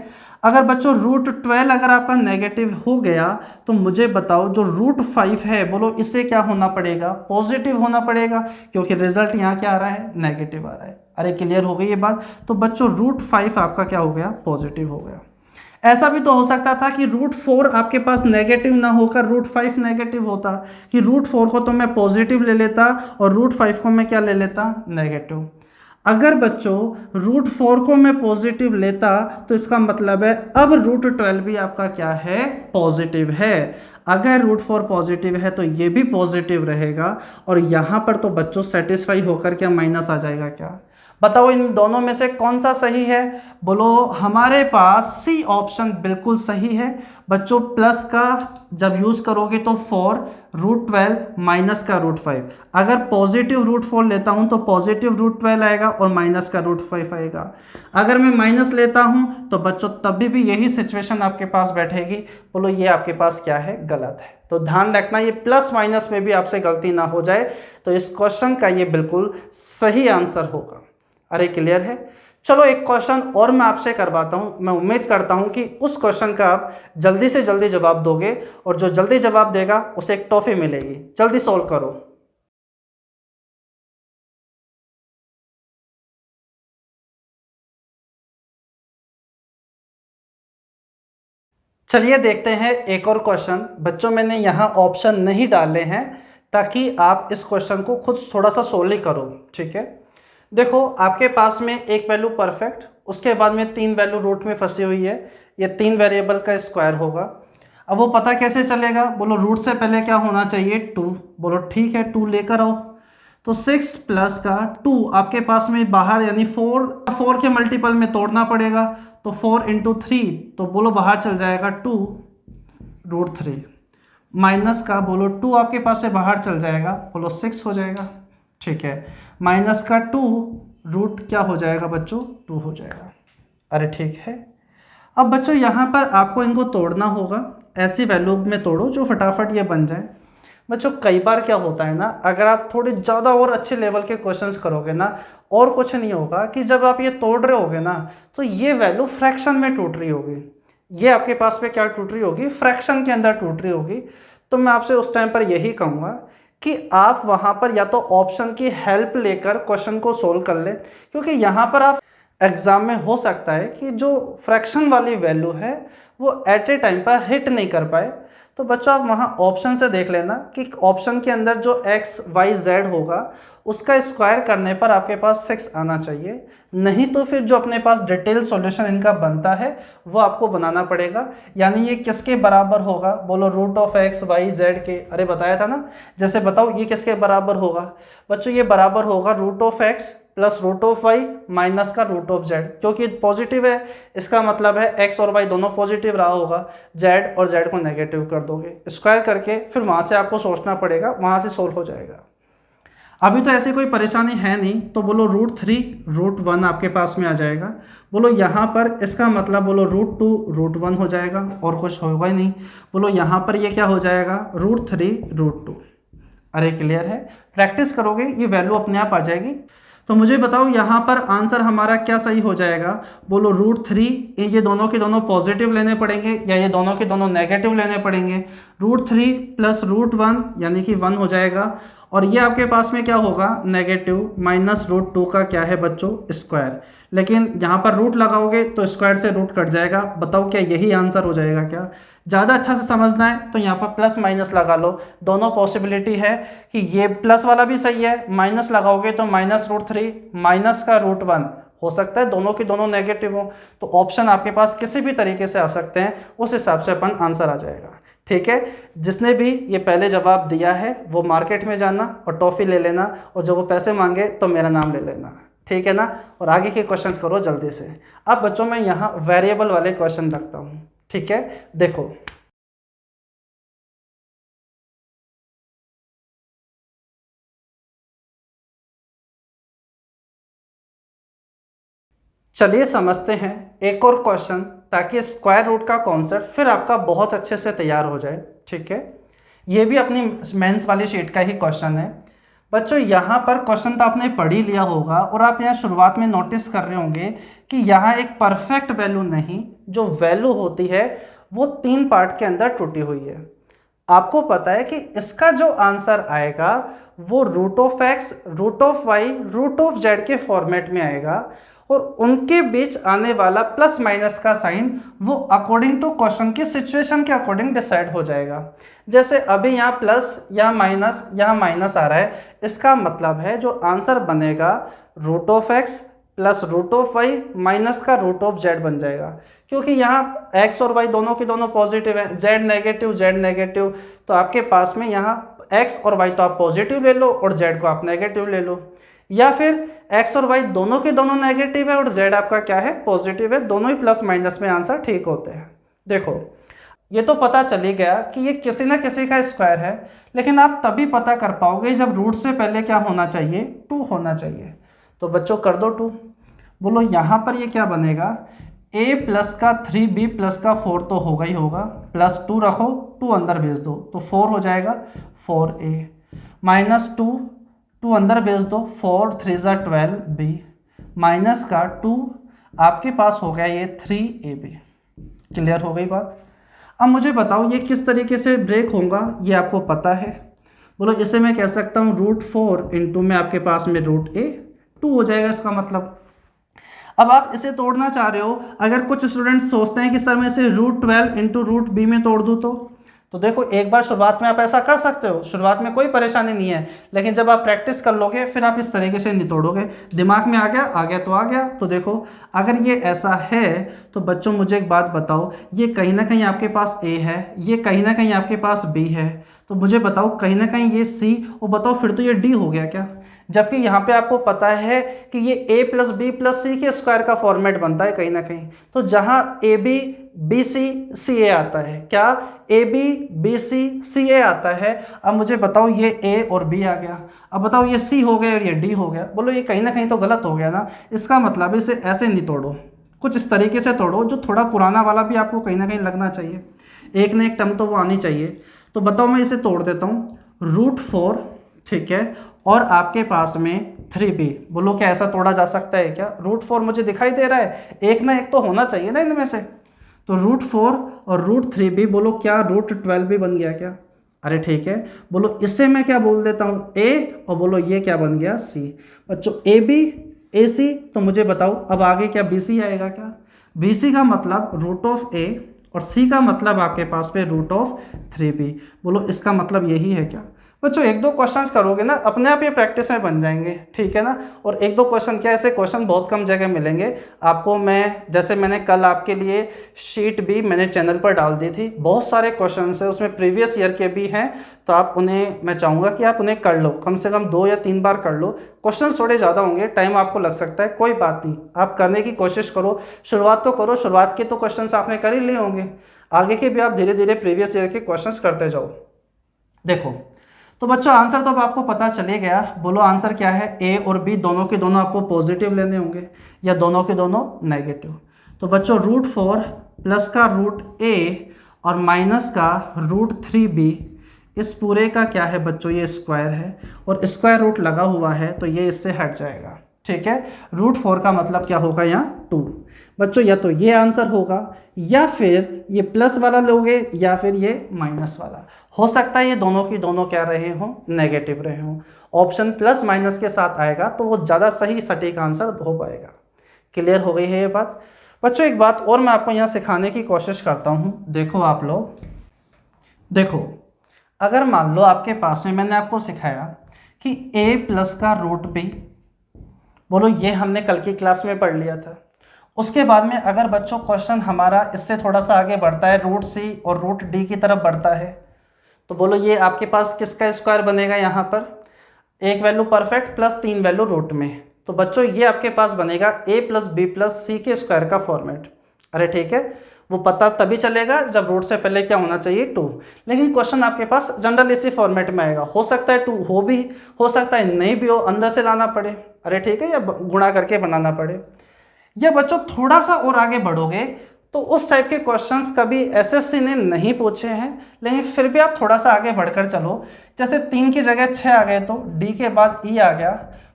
अगर बच्चों √12 अगर आपका नेगेटिव हो गया तो मुझे बताओ जो √5 है बोलो इसे क्या होना पड़ेगा? पॉजिटिव होना पड़ेगा, क्योंकि रिजल्ट यहाँ क्या आ रहा है? नेगेटिव आ रहा है। अरे क्लियर हो गई ये बात। तो बच्चों √5 आपका क्या हो गया? पॉजिटिव हो गया। ऐसा भी तो हो सकता था कि √4 आपके पास नेगेटिव ना होकर √5 नेगेटिव होता, कि √4 को तो मैं पॉजिटिव ले लेता और √5 को मैं क्या ले लेता? नेगेटिव। अगर बच्चों √4 को मैं पॉजिटिव लेता तो इसका मतलब है अब √12 भी आपका क्या है, पॉजिटिव है। अगर √4 पॉजिटिव है तो ये भी पॉजिटिव रहेगा, और यहाँ पर तो बच्चों सेटिस्फाई होकर क्या माइनस आ जाएगा क्या। बताओ इन दोनों में से कौन सा सही है। बोलो हमारे पास सी ऑप्शन बिल्कुल सही है। बच्चों प्लस का जब यूज करोगे तो 4 √12 माइनस का √5, अगर पॉजिटिव √4 लेता हूं तो पॉजिटिव √12 आएगा और माइनस का √5 आएगा। अगर मैं माइनस लेता हूं तो बच्चों तभी भी यही सिचुएशन आपके पास बैठेगी। बोलो ये आपके पास क्या है, गलत है। तो ध्यान रखना ये प्लस माइनस में भी आपसे गलती ना हो जाए, तो इस क्वेश्चन का ये बिल्कुल सही आंसर होगा। अरे क्लियर है। चलो एक क्वेश्चन और मैं आपसे करवाता हूं। मैं उम्मीद करता हूं कि उस क्वेश्चन का आप जल्दी से जल्दी जवाब दोगे, और जो जल्दी जवाब देगा उसे एक टॉफी मिलेगी। जल्दी सॉल्व करो। चलिए देखते हैं एक और क्वेश्चन। बच्चों मैंने यहाँ ऑप्शन नहीं डाले हैं ताकि आप इस क्वेश्चन को खुद थोड़ा सा सोल्व करो, ठीक है। देखो आपके पास में एक वैल्यू परफेक्ट, उसके बाद में 3 वैल्यू रूट में फंसी हुई है। ये 3 वेरिएबल का स्क्वायर होगा। अब वो पता कैसे चलेगा। बोलो रूट से पहले क्या होना चाहिए, 2। बोलो ठीक है 2 लेकर आओ। तो 6 प्लस का 2 आपके पास में बाहर, यानी 4 के मल्टीपल में तोड़ना पड़ेगा। तो 4 इंटू 3, तो बोलो बाहर चल जाएगा 2 √3। माइनस का बोलो 2 आपके पास से बाहर चल जाएगा, बोलो 6 हो जाएगा, ठीक है। माइनस का 2 रूट क्या हो जाएगा बच्चों, 2 हो जाएगा। अरे ठीक है। अब बच्चों यहाँ पर आपको इनको तोड़ना होगा, ऐसी वैल्यू में तोड़ो जो फटाफट ये बन जाए। बच्चों कई बार क्या होता है ना, अगर आप थोड़े ज़्यादा और अच्छे लेवल के क्वेश्चंस करोगे ना, और कुछ नहीं होगा कि जब आप ये तोड़ रहे होगे ना, तो ये वैल्यू फ्रैक्शन में टूट रही होगी। ये आपके पास में क्या टूट रही होगी, फ्रैक्शन के अंदर टूट रही होगी। तो मैं आपसे उस टाइम पर यही कहूँगा कि आप वहाँ पर या तो ऑप्शन की हेल्प लेकर क्वेश्चन को सोल्व कर ले, क्योंकि यहाँ पर आप एग्जाम में हो सकता है कि जो फ्रैक्शन वाली वैल्यू है वो एट ए टाइम पर हिट नहीं कर पाए। तो बच्चों आप वहाँ ऑप्शन से देख लेना कि ऑप्शन के अंदर जो x y z होगा उसका स्क्वायर करने पर आपके पास 6 आना चाहिए। नहीं तो फिर जो अपने पास डिटेल सॉल्यूशन इनका बनता है वो आपको बनाना पड़ेगा। यानी ये किसके बराबर होगा, बोलो √(x, y, z) के। अरे बताया था ना, जैसे बताओ ये किसके बराबर होगा। बच्चों ये बराबर होगा √(x) प्लस √(y) माइनस का √(z), क्योंकि पॉजिटिव है, इसका मतलब है x और y दोनों पॉजिटिव रहा होगा। z और z को नेगेटिव कर दोगे, स्क्वायर करके फिर वहाँ से आपको सोचना पड़ेगा, वहाँ से सोल्व हो जाएगा। अभी तो ऐसी कोई परेशानी है नहीं, तो बोलो √3 √1 आपके पास में आ जाएगा। बोलो यहाँ पर इसका मतलब बोलो √2 √1 हो जाएगा, और कुछ होगा ही नहीं। बोलो यहाँ पर ये क्या हो जाएगा, √3 √2। अरे क्लियर है। प्रैक्टिस करोगे ये वैल्यू अपने आप आ जाएगी। तो मुझे बताओ यहाँ पर आंसर हमारा क्या सही हो जाएगा। बोलो √3, ये दोनों के दोनों पॉजिटिव लेने पड़ेंगे या ये दोनों के दोनों नेगेटिव लेने पड़ेंगे। √3 प्लस √1 यानी कि 1 हो जाएगा, और ये आपके पास में क्या होगा, नेगेटिव माइनस √2 का क्या है बच्चों, स्क्वायर। लेकिन यहाँ पर रूट लगाओगे तो स्क्वायर से रूट कट जाएगा। बताओ क्या यही आंसर हो जाएगा क्या। ज़्यादा अच्छा से समझना है तो यहाँ पर प्लस माइनस लगा लो, दोनों पॉसिबिलिटी है कि ये प्लस वाला भी सही है, माइनस लगाओगे तो माइनस √3 माइनस का √1 हो सकता है, दोनों के दोनों नेगेटिव हो। तो ऑप्शन आपके पास किसी भी तरीके से आ सकते हैं, उस हिसाब से अपन आंसर आ जाएगा। ठीक है, जिसने भी ये पहले जवाब दिया है वो मार्केट में जाना और टॉफ़ी ले लेना, और जब वो पैसे मांगे तो मेरा नाम ले लेना, ठीक है ना। और आगे के क्वेश्चंस करो जल्दी से। अब बच्चों मैं यहाँ वेरिएबल वाले क्वेश्चन रखता हूँ, ठीक है। देखो चलिए समझते हैं एक और क्वेश्चन, ताकि स्क्वायर रूट का कॉन्सेप्ट फिर आपका बहुत अच्छे से तैयार हो जाए, ठीक है। ये भी अपनी मेंस वाली शीट का ही क्वेश्चन है। बच्चों यहाँ पर क्वेश्चन तो आपने पढ़ ही लिया होगा, और आप यहाँ शुरुआत में नोटिस कर रहे होंगे कि यहाँ एक परफेक्ट वैल्यू नहीं, जो वैल्यू होती है वो 3 पार्ट के अंदर टूटी हुई है। आपको पता है कि इसका जो आंसर आएगा वो √(x, √(y, √(z) के फॉर्मेट में आएगा, और उनके बीच आने वाला प्लस माइनस का साइन वो अकॉर्डिंग टू क्वेश्चन की सिचुएशन के अकॉर्डिंग डिसाइड हो जाएगा। जैसे अभी यहाँ प्लस, यहाँ माइनस आ रहा है, इसका मतलब है जो आंसर बनेगा root of x plus root of y minus का रूट ऑफ जेड बन जाएगा, क्योंकि यहाँ एक्स और वाई दोनों के दोनों पॉजिटिव है, जेड नेगेटिव, तो आपके पास में यहाँ एक्स और वाई तो आप पॉजिटिव ले लो और जेड को आप नेगेटिव ले लो, या फिर एक्स और वाई दोनों के दोनों नेगेटिव है और जेड आपका क्या है, पॉजिटिव है, दोनों ही प्लस माइनस में आंसर ठीक होते हैं। देखो ये तो पता चली गया कि ये किसी ना किसी का स्क्वायर है, लेकिन आप तभी पता कर पाओगे जब रूट से पहले क्या होना चाहिए, 2 होना चाहिए। तो बच्चों कर दो 2। बोलो यहाँ पर ये क्या बनेगा, a प्लस का 3b प्लस का 4 तो होगा ही होगा, प्लस 2 रखो, 2 अंदर भेज दो तो 4 हो जाएगा, 4a माइनस 2 अंदर भेज दो, 4 3 ज़ा 12b माइनस का 2 आपके पास हो गया ये 3ab। क्लियर हो गई बात। अब मुझे बताओ ये किस तरीके से ब्रेक होगा, ये आपको पता है। बोलो इसे मैं कह सकता हूँ √4 इंटू में आपके पास में √a, 2 हो जाएगा इसका मतलब। अब आप इसे तोड़ना चाह रहे हो, अगर कुछ स्टूडेंट्स सोचते हैं कि सर मैं इसे √12 इंटू √b में तोड़ दूँ तो देखो एक बार शुरुआत में आप ऐसा कर सकते हो, शुरुआत में कोई परेशानी नहीं है, लेकिन जब आप प्रैक्टिस कर लोगे फिर आप इस तरीके से नहीं तोड़ोगे। दिमाग में आ गया तो आ गया। तो देखो अगर ये ऐसा है तो बच्चों मुझे एक बात बताओ, ये कहीं ना कहीं आपके पास a है, ये कहीं ना कहीं आपके पास b है, तो मुझे बताओ कहीं ना कहीं ये c, और बताओ फिर तो ये d हो गया क्या, जबकि यहाँ पे आपको पता है कि ये a plus B plus c के स्क्वायर का फॉर्मेट बनता है कहीं ना कहीं। तो जहाँ ए बी बी सी सी ए आता है, क्या ए बी बी सी सी ए आता है। अब मुझे बताओ ये a और b आ गया, अब बताओ ये c हो गया और ये d हो गया। बोलो ये कहीं ना कहीं तो गलत हो गया ना। इसका मतलब इसे ऐसे नहीं तोड़ो, कुछ इस तरीके से तोड़ो जो थोड़ा पुराना वाला भी आपको कहीं ना कहीं लगना चाहिए, एक ना एक टर्म तो वो आनी चाहिए। तो बताओ मैं इसे तोड़ देता हूँ, √4 ठीक है, और आपके पास में 3b। बोलो क्या ऐसा तोड़ा जा सकता है क्या, √4 मुझे दिखाई दे रहा है, एक ना एक तो होना चाहिए ना इनमें से। तो √4 और √3b, बोलो क्या √12b बन गया क्या, अरे ठीक है। बोलो इससे मैं क्या बोल देता हूँ a, और बोलो ये क्या बन गया c। बच्चों ए बी ए सी, तो मुझे बताओ अब आगे क्या बी सी आएगा क्या, बी सी का मतलब √a और c का मतलब आपके पास में √3b। बोलो इसका मतलब यही है क्या। बच्चों एक दो क्वेश्चन करोगे ना अपने आप ये प्रैक्टिस में बन जाएंगे, ठीक है ना। और एक दो क्वेश्चन क्या, ऐसे क्वेश्चन बहुत कम जगह मिलेंगे आपको। मैं जैसे मैंने कल आपके लिए शीट भी मैंने चैनल पर डाल दी थी, बहुत सारे क्वेश्चन है उसमें, प्रीवियस ईयर के भी हैं, तो आप उन्हें, मैं चाहूँगा कि आप उन्हें कर लो, कम से कम 2 या 3 बार कर लो। क्वेश्चन थोड़े ज़्यादा होंगे, टाइम आपको लग सकता है, कोई बात नहीं, आप करने की कोशिश करो, शुरुआत तो करो। शुरुआत के तो क्वेश्चन आपने कर ही लिए होंगे, आगे के भी आप धीरे धीरे प्रीवियस ईयर के क्वेश्चन करते जाओ। देखो तो बच्चों आंसर तो अब आपको पता चले गया। बोलो आंसर क्या है, ए और बी दोनों के दोनों आपको पॉजिटिव लेने होंगे या दोनों के दोनों नेगेटिव। तो बच्चों √4 प्लस का √a और माइनस का √3b, इस पूरे का क्या है बच्चों, ये स्क्वायर है और स्क्वायर रूट लगा हुआ है तो ये इससे हट जाएगा, ठीक है। √4 का मतलब क्या होगा यहाँ 2। बच्चों या तो ये आंसर होगा या फिर ये प्लस वाला लोगे या फिर ये माइनस वाला। हो सकता है ये दोनों की दोनों क्या रहे हों, नेगेटिव रहे हों। ऑप्शन प्लस माइनस के साथ आएगा तो वो ज़्यादा सही सटीक आंसर हो पाएगा। क्लियर हो गई है ये बात। बच्चों एक बात और मैं आपको यहाँ सिखाने की कोशिश करता हूँ। देखो आप लोग, देखो अगर मान लो आपके पास में मैंने आपको सिखाया कि a प्लस का √b, बोलो ये हमने कल की क्लास में पढ़ लिया था। उसके बाद में अगर बच्चों क्वेश्चन हमारा इससे थोड़ा सा आगे बढ़ता है, √c और √d की तरफ बढ़ता है, तो बोलो ये आपके पास किसका स्क्वायर बनेगा, यहाँ पर एक value perfect plus 3 value root में। तो बच्चों ये आपके पास बनेगा a plus B plus c के स्क्वायर का फॉर्मेट। अरे ठीक है, वो पता तभी चलेगा जब रूट से पहले क्या होना चाहिए, 2। लेकिन क्वेश्चन आपके पास जनरल इसी फॉर्मेट में आएगा, हो सकता है 2 हो भी, हो सकता है नहीं भी हो, अंदर से लाना पड़े, अरे ठीक है, या गुणा करके बनाना पड़े। या बच्चों थोड़ा सा और आगे बढ़ोगे तो उस टाइप के क्वेश्चंस कभी एसएससी ने नहीं पूछे हैं, लेकिन फिर भी आप थोड़ा सा आगे बढ़कर चलो। जैसे 3 की जगह 6 आ गए तो डी के बाद ई आ गया,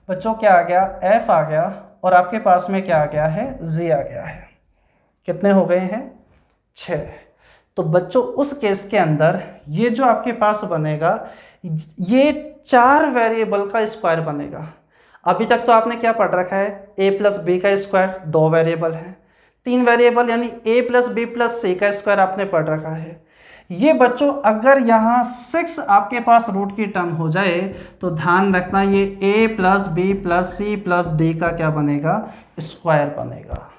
बच्चों क्या आ गया, एफ आ गया, और आपके पास में क्या आ गया है, जी आ गया है। कितने हो गए हैं, 6। तो बच्चों उस केस के अंदर ये जो आपके पास बनेगा, ये 4 वेरिएबल का स्क्वायर बनेगा। अभी तक तो आपने क्या पढ़ रखा है, a प्लस बी का स्क्वायर 2 वेरिएबल है, 3 वेरिएबल यानी a प्लस बी प्लस सी का स्क्वायर आपने पढ़ रखा है। ये बच्चों अगर यहाँ 6 आपके पास रूट की टर्म हो जाए तो ध्यान रखना ये a plus B plus c plus d का क्या बनेगा, स्क्वायर बनेगा।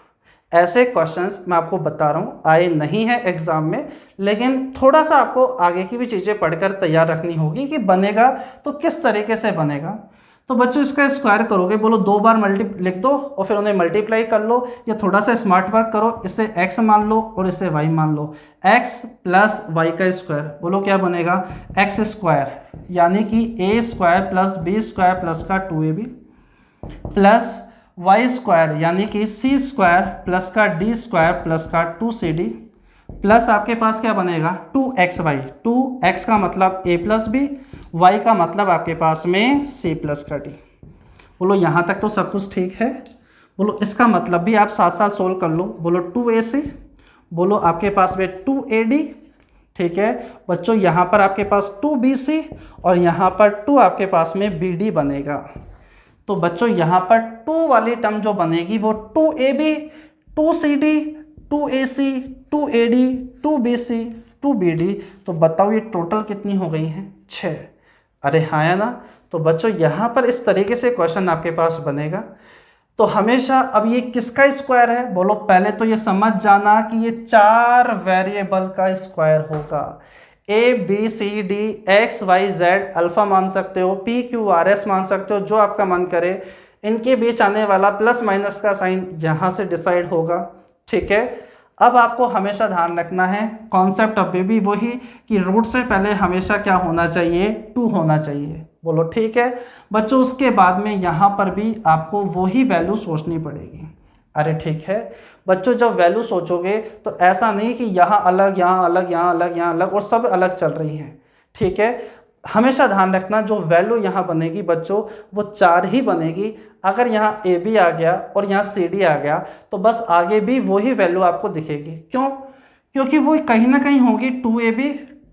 ऐसे क्वेश्चंस मैं आपको बता रहा हूँ आए नहीं है एग्जाम में, लेकिन थोड़ा सा आपको आगे की भी चीज़ें पढ़कर तैयार रखनी होगी कि बनेगा तो किस तरीके से बनेगा। तो बच्चों इसका स्क्वायर करोगे, बोलो 2 बार मल्टी लिख दो और फिर उन्हें मल्टीप्लाई कर लो, या थोड़ा सा स्मार्ट वर्क करो, इसे x मान लो और इसे y मान लो। x प्लस वाई का स्क्वायर बोलो क्या बनेगा, x स्क्वायर, यानी कि a square plus B square plus का 2ab प्लस वाई स्क्वायर यानी कि सी स्क्वायर प्लस का डी स्क्वायर प्लस का 2cd प्लस आपके पास क्या बनेगा 2xy। 2x का मतलब a प्लस बी, y का मतलब आपके पास में c प्लस का d। बोलो यहाँ तक तो सब कुछ ठीक है। बोलो इसका मतलब भी आप साथ साथ सोल्व कर लो। बोलो 2ac, बोलो आपके पास में 2ad। ठीक है बच्चों, यहाँ पर आपके पास 2bc और यहाँ पर 2 आपके पास में bd बनेगा। तो बच्चों यहाँ पर 2 वाली टर्म जो बनेगी वो 2ab 2cd 2ac 2ad 2bc 2bd। तो बताओ ये टोटल कितनी हो गई हैं, 6। अरे हाँ है ना। तो बच्चों यहाँ पर इस तरीके से क्वेश्चन आपके पास बनेगा। तो हमेशा अब ये किसका स्क्वायर है, बोलो पहले तो ये समझ जाना कि ये 4 वेरिएबल का स्क्वायर होगा। a b c d x y z alpha मान सकते हो, p q r s मान सकते हो, जो आपका मन करे। इनके बीच आने वाला प्लस माइनस का साइन यहाँ से डिसाइड होगा। ठीक है, अब आपको हमेशा ध्यान रखना है कॉन्सेप्ट अभी भी वही कि रूट से पहले हमेशा क्या होना चाहिए, 2 होना चाहिए। बोलो ठीक है बच्चों, उसके बाद में यहाँ पर भी आपको वही वैल्यू सोचनी पड़ेगी। अरे ठीक है बच्चों, जब वैल्यू सोचोगे तो ऐसा नहीं कि यहाँ अलग यहाँ अलग यहाँ अलग यहाँ अलग और सब अलग चल रही हैं। ठीक है, हमेशा ध्यान रखना जो वैल्यू यहाँ बनेगी बच्चों वो 4 ही बनेगी। अगर यहाँ ए बी आ गया और यहाँ सी डी आ गया तो बस आगे भी वही वैल्यू आपको दिखेगी। क्यों? क्योंकि वो कहीं ना कहीं होगी 2ab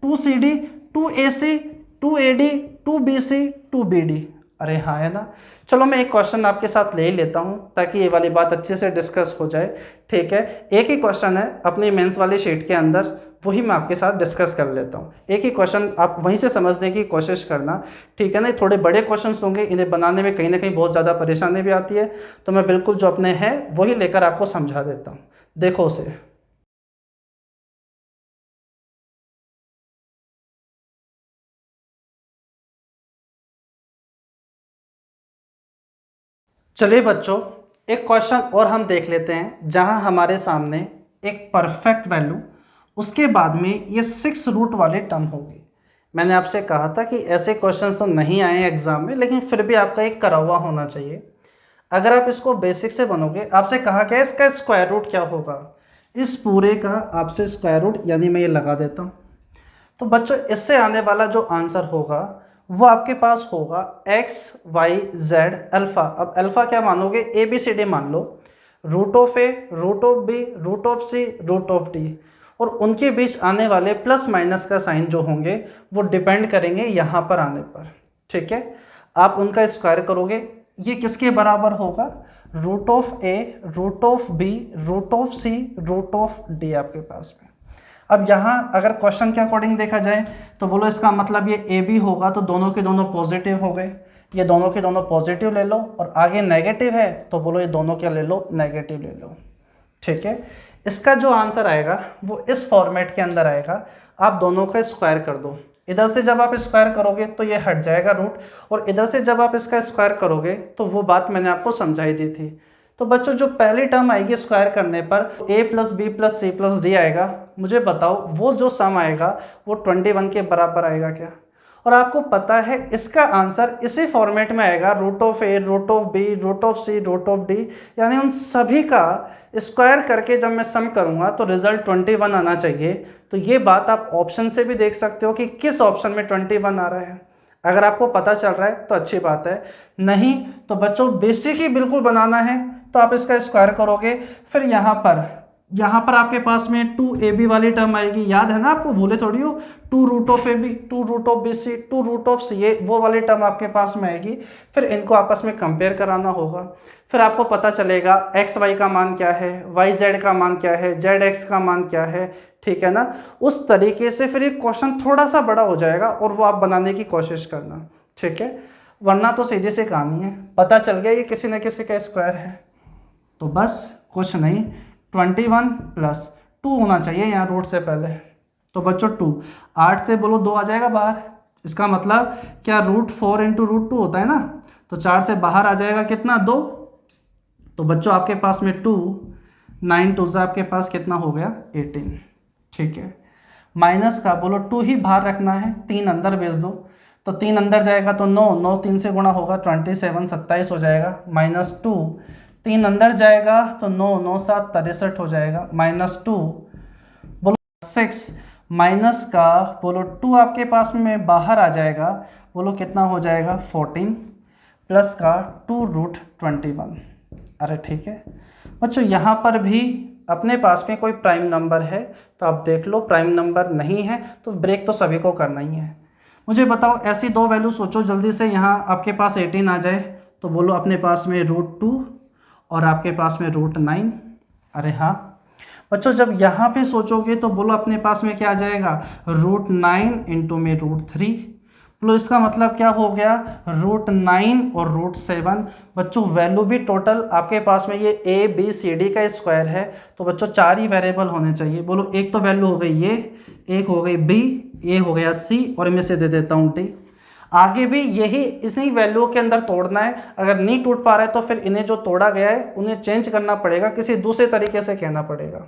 2cd 2ac 2ad 2bc 2bd। अरे हाँ है ना। चलो मैं एक क्वेश्चन आपके साथ ले ही लेता हूँ ताकि ये वाली बात अच्छे से डिस्कस हो जाए। ठीक है, एक ही क्वेश्चन है अपनी मेंस वाली शीट के अंदर, वही मैं आपके साथ डिस्कस कर लेता हूँ। एक ही क्वेश्चन आप वहीं से समझने की कोशिश करना। ठीक है ना, थोड़े बड़े क्वेश्चंस होंगे, इन्हें बनाने में कहीं ना कहीं बहुत ज़्यादा परेशानी भी आती है, तो मैं बिल्कुल जो अपने हैं वही लेकर आपको समझा देता हूँ। देखो उसे। चलिए बच्चों, एक क्वेश्चन और हम देख लेते हैं जहां हमारे सामने एक परफेक्ट वैल्यू, उसके बाद में ये 6 रूट वाले टर्म होगी। मैंने आपसे कहा था कि ऐसे क्वेश्चंस तो नहीं आए हैं एग्जाम में, लेकिन फिर भी आपका एक करा हुआ होना चाहिए। अगर आप इसको बेसिक से बनोगे, आपसे कहा गया इसका स्क्वायर रूट क्या होगा, इस पूरे का आपसे स्क्वायर रूट, यानी मैं ये लगा देता हूँ। तो बच्चों इससे आने वाला जो आंसर होगा वो आपके पास होगा x y z अल्फ़ा। अब अल्फ़ा क्या मानोगे, ए बी सी डी मान लो, root of A root of B root of C root of D, और उनके बीच आने वाले प्लस माइनस का साइन जो होंगे वो डिपेंड करेंगे यहाँ पर आने पर। ठीक है, आप उनका स्क्वायर करोगे, ये किसके बराबर होगा, root of A root of B root of C root of d आपके पास में। अब यहाँ अगर क्वेश्चन के अकॉर्डिंग देखा जाए तो बोलो इसका मतलब ये ए बी होगा तो दोनों के दोनों पॉजिटिव हो गए, ये दोनों के दोनों पॉजिटिव ले लो, और आगे नेगेटिव है तो बोलो ये दोनों क्या ले लो, नेगेटिव ले लो। ठीक है, इसका जो आंसर आएगा वो इस फॉर्मेट के अंदर आएगा। आप दोनों का स्क्वायर कर दो, इधर से जब आप स्क्वायर करोगे तो ये हट जाएगा रूट, और इधर से जब आप इसका स्क्वायर करोगे तो वो बात मैंने आपको समझाई दी थी। तो बच्चों जो पहली टर्म आएगी स्क्वायर करने पर a plus B plus c plus d आएगा। मुझे बताओ वो जो सम आएगा वो 21 के बराबर आएगा क्या? और आपको पता है इसका आंसर इसी फॉर्मेट में आएगा, root of A root of B root of C root of d, यानी उन सभी का स्क्वायर करके जब मैं सम करूंगा तो रिजल्ट 21 आना चाहिए। तो ये बात आप ऑप्शन से भी देख सकते हो कि किस ऑप्शन में 21 आ रहा है। अगर आपको पता चल रहा है तो अच्छी बात है, नहीं तो बच्चों बेसिक ही बिल्कुल बनाना है तो आप इसका स्क्वायर करोगे, फिर यहाँ पर यहाँ पर आपके पास में 2ab वाली टर्म आएगी, याद है ना आपको, भूले थोड़ी हो। 2 root of A B, 2 root of B C, 2 root of C A, वो वाली टर्म आपके पास में आएगी। फिर इनको आपस में कंपेयर कराना होगा, फिर आपको पता चलेगा एक्स वाई का मान क्या है, वाई जेड का मान क्या है, जेड एक्स का मान क्या है, ठीक है ना। उस तरीके से फिर एक क्वेश्चन थोड़ा सा बड़ा हो जाएगा और वो आप बनाने की कोशिश करना, ठीक है। वरना तो सीधे से कहानी है, पता चल गया ये किसी न किसी का स्क्वायर है, तो बस कुछ नहीं, 21 + 2 होना चाहिए यहाँ रूट से पहले। तो बच्चों 2, 8 से बोलो 2 आ जाएगा बाहर, इसका मतलब क्या √4 × √2 होता है ना, तो 4 से बाहर आ जाएगा कितना, 2। तो बच्चों आपके पास में 2, 9 2 आपके पास कितना हो गया, 18, ठीक है। माइनस का बोलो 2 ही बाहर रखना है, 3 अंदर भेज दो, तो 3 अंदर जाएगा तो 9, 9 3 से गुणा होगा 27, 27 हो जाएगा, -2, 3 अंदर जाएगा तो 9 9 7 63 हो जाएगा, -2 बोलो 6, माइनस का बोलो 2 आपके पास में बाहर आ जाएगा, बोलो कितना हो जाएगा 14, प्लस का 2√21। अरे ठीक है बच्चों, यहाँ पर भी अपने पास में कोई प्राइम नंबर है तो आप देख लो, प्राइम नंबर नहीं है तो ब्रेक तो सभी को करना ही है। मुझे बताओ ऐसी दो वैल्यू सोचो जल्दी से, यहाँ आपके पास 18 आ जाए तो बोलो अपने पास में √2 और आपके पास में √9। अरे हाँ बच्चों, जब यहाँ पे सोचोगे तो बोलो अपने पास में क्या आ जाएगा, √9 इंटू में √3। बोलो इसका मतलब क्या हो गया, √9 और √7। बच्चों वैल्यू भी टोटल आपके पास में ये ए बी सी डी का स्क्वायर है, तो बच्चों 4 ही वेरिएबल होने चाहिए। बोलो एक तो वैल्यू हो गई ये, एक हो गई बी, ये हो गया सी, और मैं से दे देता हूँ डी। आगे भी यही इसी वैल्यू के अंदर तोड़ना है, अगर नहीं टूट पा रहा है तो फिर इन्हें जो तोड़ा गया है उन्हें चेंज करना पड़ेगा, किसी दूसरे तरीके से कहना पड़ेगा।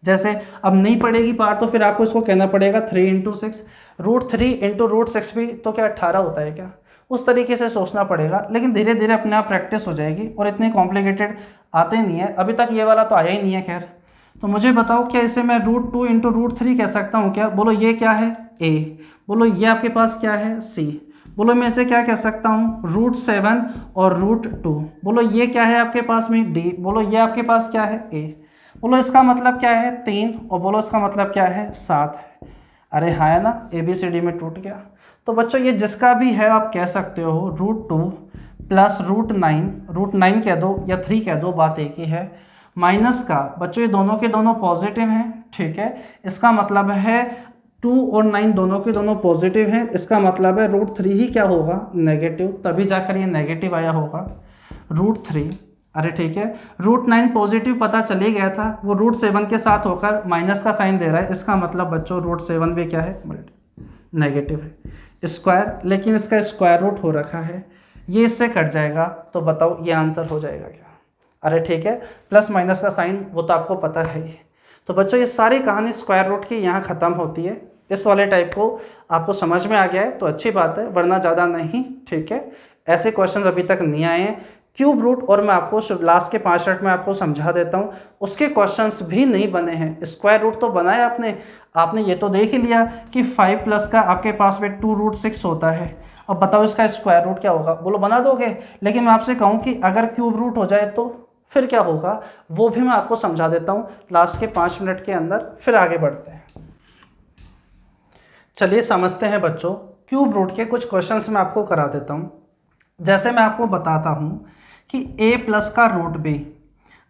जैसे अब नहीं पड़ेगी पार तो फिर आपको इसको कहना पड़ेगा 3 × 6, √3 × √6 भी तो क्या 18 होता है क्या, उस तरीके से सोचना पड़ेगा। लेकिन धीरे धीरे अपने आप प्रैक्टिस हो जाएगी और इतनी कॉम्प्लिकेटेड आते नहीं है, अभी तक ये वाला तो आया ही नहीं है। खैर तो मुझे बताओ क्या इसे मैं √2 × √3 कह सकता हूँ क्या, बोलो ये क्या है ए, बोलो ये आपके पास क्या है सी, बोलो मैं इसे क्या कह सकता हूँ √7 और √2, बोलो ये क्या है आपके पास में डी, बोलो ये आपके पास क्या है ए, बोलो इसका मतलब क्या है 3, और बोलो इसका मतलब क्या है 7 है। अरे हाँ है ना, ए बी सी डी में टूट गया। तो बच्चों ये जिसका भी है आप कह सकते हो √2 + √9 कह दो या 3 कह दो, बात एक ही है। माइनस का बच्चों ये दोनों के दोनों पॉजिटिव हैं, ठीक है, इसका मतलब है 2 और 9 दोनों के दोनों पॉजिटिव हैं, इसका मतलब है √3 ही क्या होगा नेगेटिव, तभी जाकर ये नेगेटिव आया होगा √3। अरे ठीक है, √9 पॉजिटिव पता चले गया था, वो √7 के साथ होकर माइनस का साइन दे रहा है, इसका मतलब बच्चों √7 भी क्या है नेगेटिव है स्क्वायर, लेकिन इसका स्क्वायर रूट हो रखा है, ये इससे कट जाएगा, तो बताओ ये आंसर हो जाएगा क्या। अरे ठीक है, प्लस माइनस का साइन वो तो आपको पता है ही। तो बच्चों ये सारी कहानी स्क्वायर रूट की यहाँ ख़त्म होती है। इस वाले टाइप को आपको समझ में आ गया है तो अच्छी बात है, वरना ज़्यादा नहीं, ठीक है। ऐसे क्वेश्चन अभी तक नहीं आए हैं। क्यूब रूट और मैं आपको लास्ट के 5 मिनट में आपको समझा देता हूँ, उसके क्वेश्चंस भी नहीं बने हैं। स्क्वायर रूट तो बनाया आपने ये तो देख ही लिया कि 5 का आपके पास में 2√6 होता है। अब बताओ इसका स्क्वायर रूट क्या होगा, बोलो बना दोगे। लेकिन मैं आपसे कहूँ कि अगर क्यूब रूट हो जाए तो फिर क्या होगा, वो भी मैं आपको समझा देता हूँ लास्ट के 5 मिनट के अंदर, फिर आगे बढ़ते हैं। चलिए समझते हैं बच्चों, क्यूब रूट के कुछ क्वेश्चंस मैं आपको करा देता हूँ। जैसे मैं आपको बताता हूँ कि a+ का √b,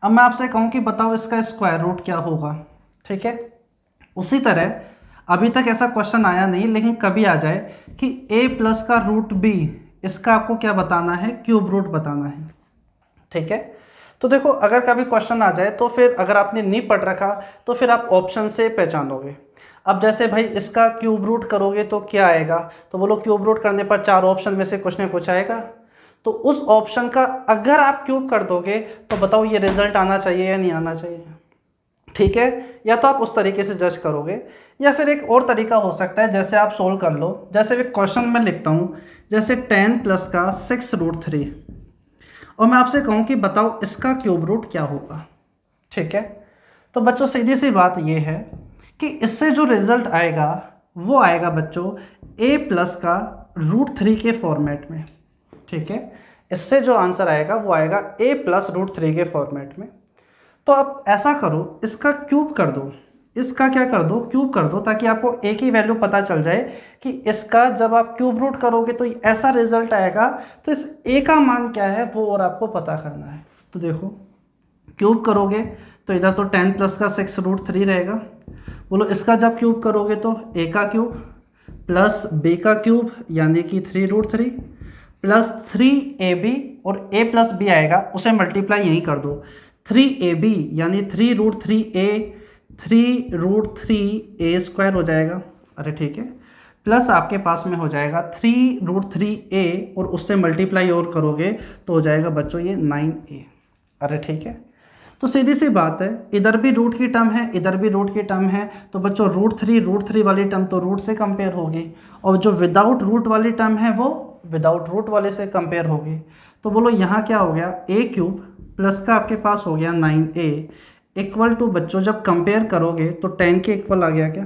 अब मैं आपसे कहूँ कि बताओ इसका स्क्वायर रूट क्या होगा, ठीक है। उसी तरह अभी तक ऐसा क्वेश्चन आया नहीं, लेकिन कभी आ जाए कि a+ का √b, इसका आपको क्या बताना है, क्यूब रूट बताना है, ठीक है। तो देखो अगर कभी क्वेश्चन आ जाए तो फिर अगर आपने नहीं पढ़ रखा तो फिर आप ऑप्शन से पहचानोगे। अब जैसे भाई इसका क्यूब रूट करोगे तो क्या आएगा, तो बोलो क्यूब रूट करने पर 4 ऑप्शन में से कुछ ना कुछ आएगा, तो उस ऑप्शन का अगर आप क्यूब कर दोगे तो बताओ ये रिजल्ट आना चाहिए या नहीं आना चाहिए, ठीक है। या तो आप उस तरीके से जज करोगे, या फिर एक और तरीका हो सकता है, जैसे आप सोल्व कर लो। जैसे एक क्वेश्चन मैं लिखता हूँ, जैसे 10 + का 6√3, और मैं आपसे कहूँ कि बताओ इसका क्यूब रूट क्या होगा, ठीक है। तो बच्चों सीधी सी बात ये है कि इससे जो रिजल्ट आएगा वो आएगा बच्चों a+ का √3 के फॉर्मेट में, ठीक है। इससे जो आंसर आएगा वो आएगा a+ √3 के फॉर्मेट में। तो आप ऐसा करो, इसका क्यूब कर दो, इसका क्या कर दो, क्यूब कर दो, ताकि आपको एक ही वैल्यू पता चल जाए कि इसका जब आप क्यूब रूट करोगे तो ऐसा रिजल्ट आएगा। तो इस ए का मान क्या है वो और आपको पता करना है। तो देखो क्यूब करोगे तो इधर तो 10 प्लस का 6 रूट 3 रहेगा। बोलो इसका जब क्यूब करोगे तो ए का क्यूब प्लस बी का क्यूब यानी कि 3 रूट 3 प्लस 3ab, और a प्लस बी आएगा उसे मल्टीप्लाई यहीं कर दो, 3ab यानी 3 root 3a, 3 root 3a square हो जाएगा। अरे ठीक है, प्लस आपके पास में हो जाएगा 3 रूट 3a और उससे मल्टीप्लाई और करोगे तो हो जाएगा बच्चों ये 9a। अरे ठीक है, तो सीधी सी बात है, इधर भी रूट की टर्म है, इधर भी रूट की टर्म है, तो बच्चों रूट थ्री वाली टर्म तो रूट से कंपेयर होगी, और जो विदाउट रूट वाली टर्म है वो विदाउट रूट वाले से कंपेयर होगी। तो बोलो यहाँ क्या हो गया, ए क्यूब प्लस का आपके पास हो गया 9a इक्वल टू बच्चों जब कंपेयर करोगे तो 10 के इक्वल आ गया क्या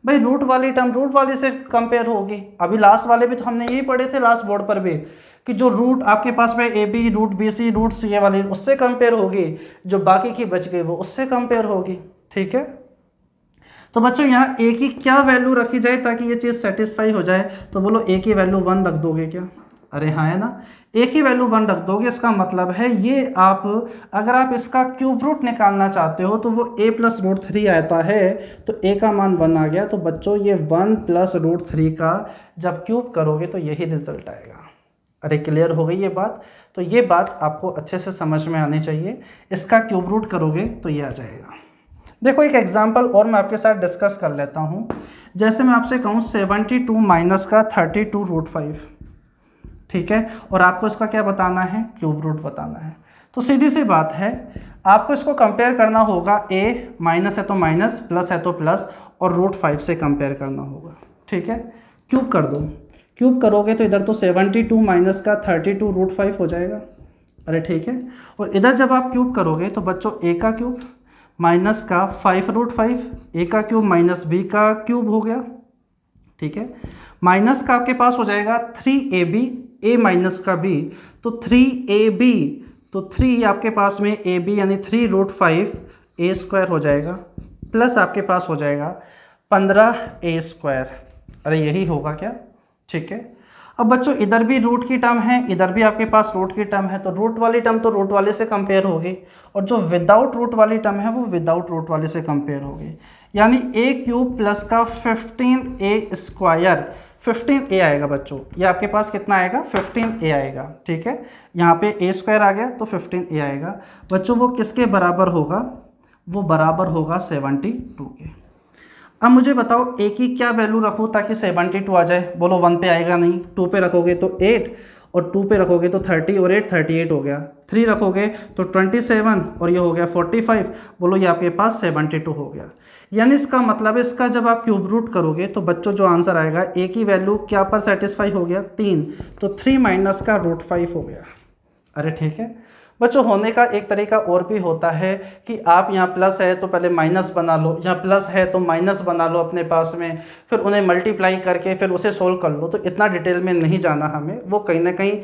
भाई, रूट वाली टर्म रूट वाले से कंपेयर होगी। अभी लास्ट वाले भी तो हमने यही पढ़े थे लास्ट बोर्ड पर भी, कि जो रूट आपके पास में A B root B C root C A वाली उससे कंपेयर होगी, जो बाकी की बच गई वो उससे कंपेयर होगी। ठीक है, तो बच्चों यहाँ ए की क्या वैल्यू रखी जाए ताकि ये चीज़ सेटिस्फाई हो जाए, तो बोलो ए की वैल्यू 1 रख दोगे क्या? अरे हाँ है ना, ए की वैल्यू 1 रख दोगे, इसका मतलब है ये आप अगर आप इसका क्यूब रूट निकालना चाहते हो तो वो a प्लस रूट 3 आता है, तो a का मान 1 आ गया। तो बच्चों ये 1 प्लस रूट 3 का जब क्यूब करोगे तो यही रिजल्ट आएगा। अरे क्लियर हो गई ये बात? तो ये बात आपको अच्छे से समझ में आनी चाहिए। इसका क्यूब रूट करोगे तो ये आ जाएगा। देखो एक एग्जाम्पल और मैं आपके साथ डिस्कस कर लेता हूँ। जैसे मैं आपसे कहूँ 72 माइनस का 32 रूट 5, ठीक है, और आपको इसका क्या बताना है, क्यूब रूट बताना है। तो सीधी सी बात है, आपको इसको कंपेयर करना होगा, a माइनस है तो माइनस, प्लस है तो प्लस, और रूट 5 से कंपेयर करना होगा। ठीक है, क्यूब कर दो, क्यूब करोगे तो इधर तो 72 माइनस का 32 रूट 5 हो जाएगा। अरे ठीक है, और इधर जब आप क्यूब करोगे तो बच्चों a का क्यूब माइनस का 5 रूट 5, a का क्यूब माइनस b का क्यूब हो गया। ठीक है, माइनस का आपके पास हो जाएगा 3ab, a माइनस का b, तो 3ab, तो 3 आपके पास में ab यानी 3 रूट 5 a स्क्वायर हो जाएगा, प्लस आपके पास हो जाएगा 15a स्क्वायर। अरे यही होगा क्या? ठीक है, अब बच्चों इधर भी रूट की टर्म है, इधर भी आपके पास रूट की टर्म है, तो रूट वाली टर्म तो रूट वाले से कंपेयर होगी, और जो विदाउट रूट वाली टर्म है वो विदाउट रूट वाले से कंपेयर होगी। यानी a क्यूब प्लस का 15a स्क्वायर, 15a आएगा बच्चों, ये आपके पास कितना आएगा, 15a आएगा। ठीक है, यहाँ पे a स्क्वायर आ गया तो 15a आएगा बच्चों। वो किसके बराबर होगा, वो बराबर होगा 72 के। अब मुझे बताओ a की क्या वैल्यू रखूँ ताकि 72 आ जाए? बोलो 1 पे आएगा नहीं, 2 पे रखोगे तो 8, और 2 पे रखोगे तो 30, और 8 38 हो गया, 3 रखोगे तो 27, और ये हो गया 45। बोलो ये आपके पास 72 हो गया। यानी इसका मतलब इसका जब आप क्यूब रूट करोगे तो बच्चों जो आंसर आएगा, a की वैल्यू क्या पर सेटिस्फाई हो गया, 3, तो 3 माइनस का रूट 5 हो गया। अरे ठीक है बच्चों, होने का एक तरीका और भी होता है कि आप यहाँ प्लस है तो पहले माइनस बना लो, यहाँ प्लस है तो माइनस बना लो अपने पास में, फिर उन्हें मल्टीप्लाई करके फिर उसे सोल्व कर लो। तो इतना डिटेल में नहीं जाना हमें, वो कहीं ना कहीं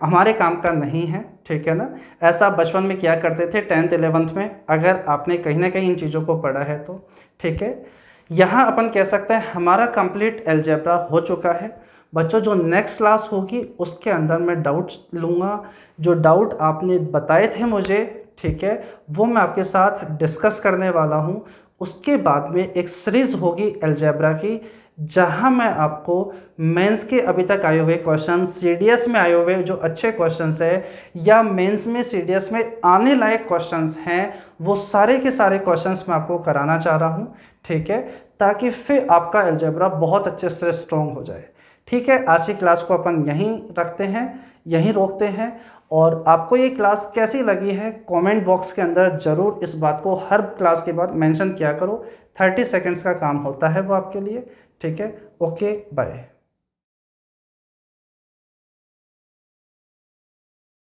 हमारे काम का नहीं है। ठीक है ना, ऐसा बचपन में किया करते थे 10th 11th में, अगर आपने कहीं ना कहीं इन चीज़ों को पढ़ा है तो। ठीक है, यहाँ अपन कह सकते हैं हमारा कंप्लीट अलजेब्रा हो चुका है बच्चों। जो नेक्स्ट क्लास होगी उसके अंदर मैं डाउट्स लूँगा, जो डाउट आपने बताए थे मुझे, ठीक है, वो मैं आपके साथ डिस्कस करने वाला हूँ। उसके बाद में एक सीरीज़ होगी अलजेब्रा की, जहाँ मैं आपको मेंस के अभी तक आए हुए क्वेश्चन, सीडीएस में आए हुए जो अच्छे क्वेश्चंस है, या मेंस में सीडीएस में आने लायक क्वेश्चंस हैं, वो सारे के सारे क्वेश्चंस मैं आपको कराना चाह रहा हूँ। ठीक है, ताकि फिर आपका अलजेब्रा बहुत अच्छे से स्ट्रॉन्ग हो जाए। ठीक है, आज की क्लास को अपन यहीं रखते हैं, यहीं रोकते हैं। और आपको ये क्लास कैसी लगी है कमेंट बॉक्स के अंदर ज़रूर इस बात को हर क्लास के बाद मेंशन किया करो। 30 सेकंड्स का काम होता है वो आपके लिए। ठीक है, ओके बाय।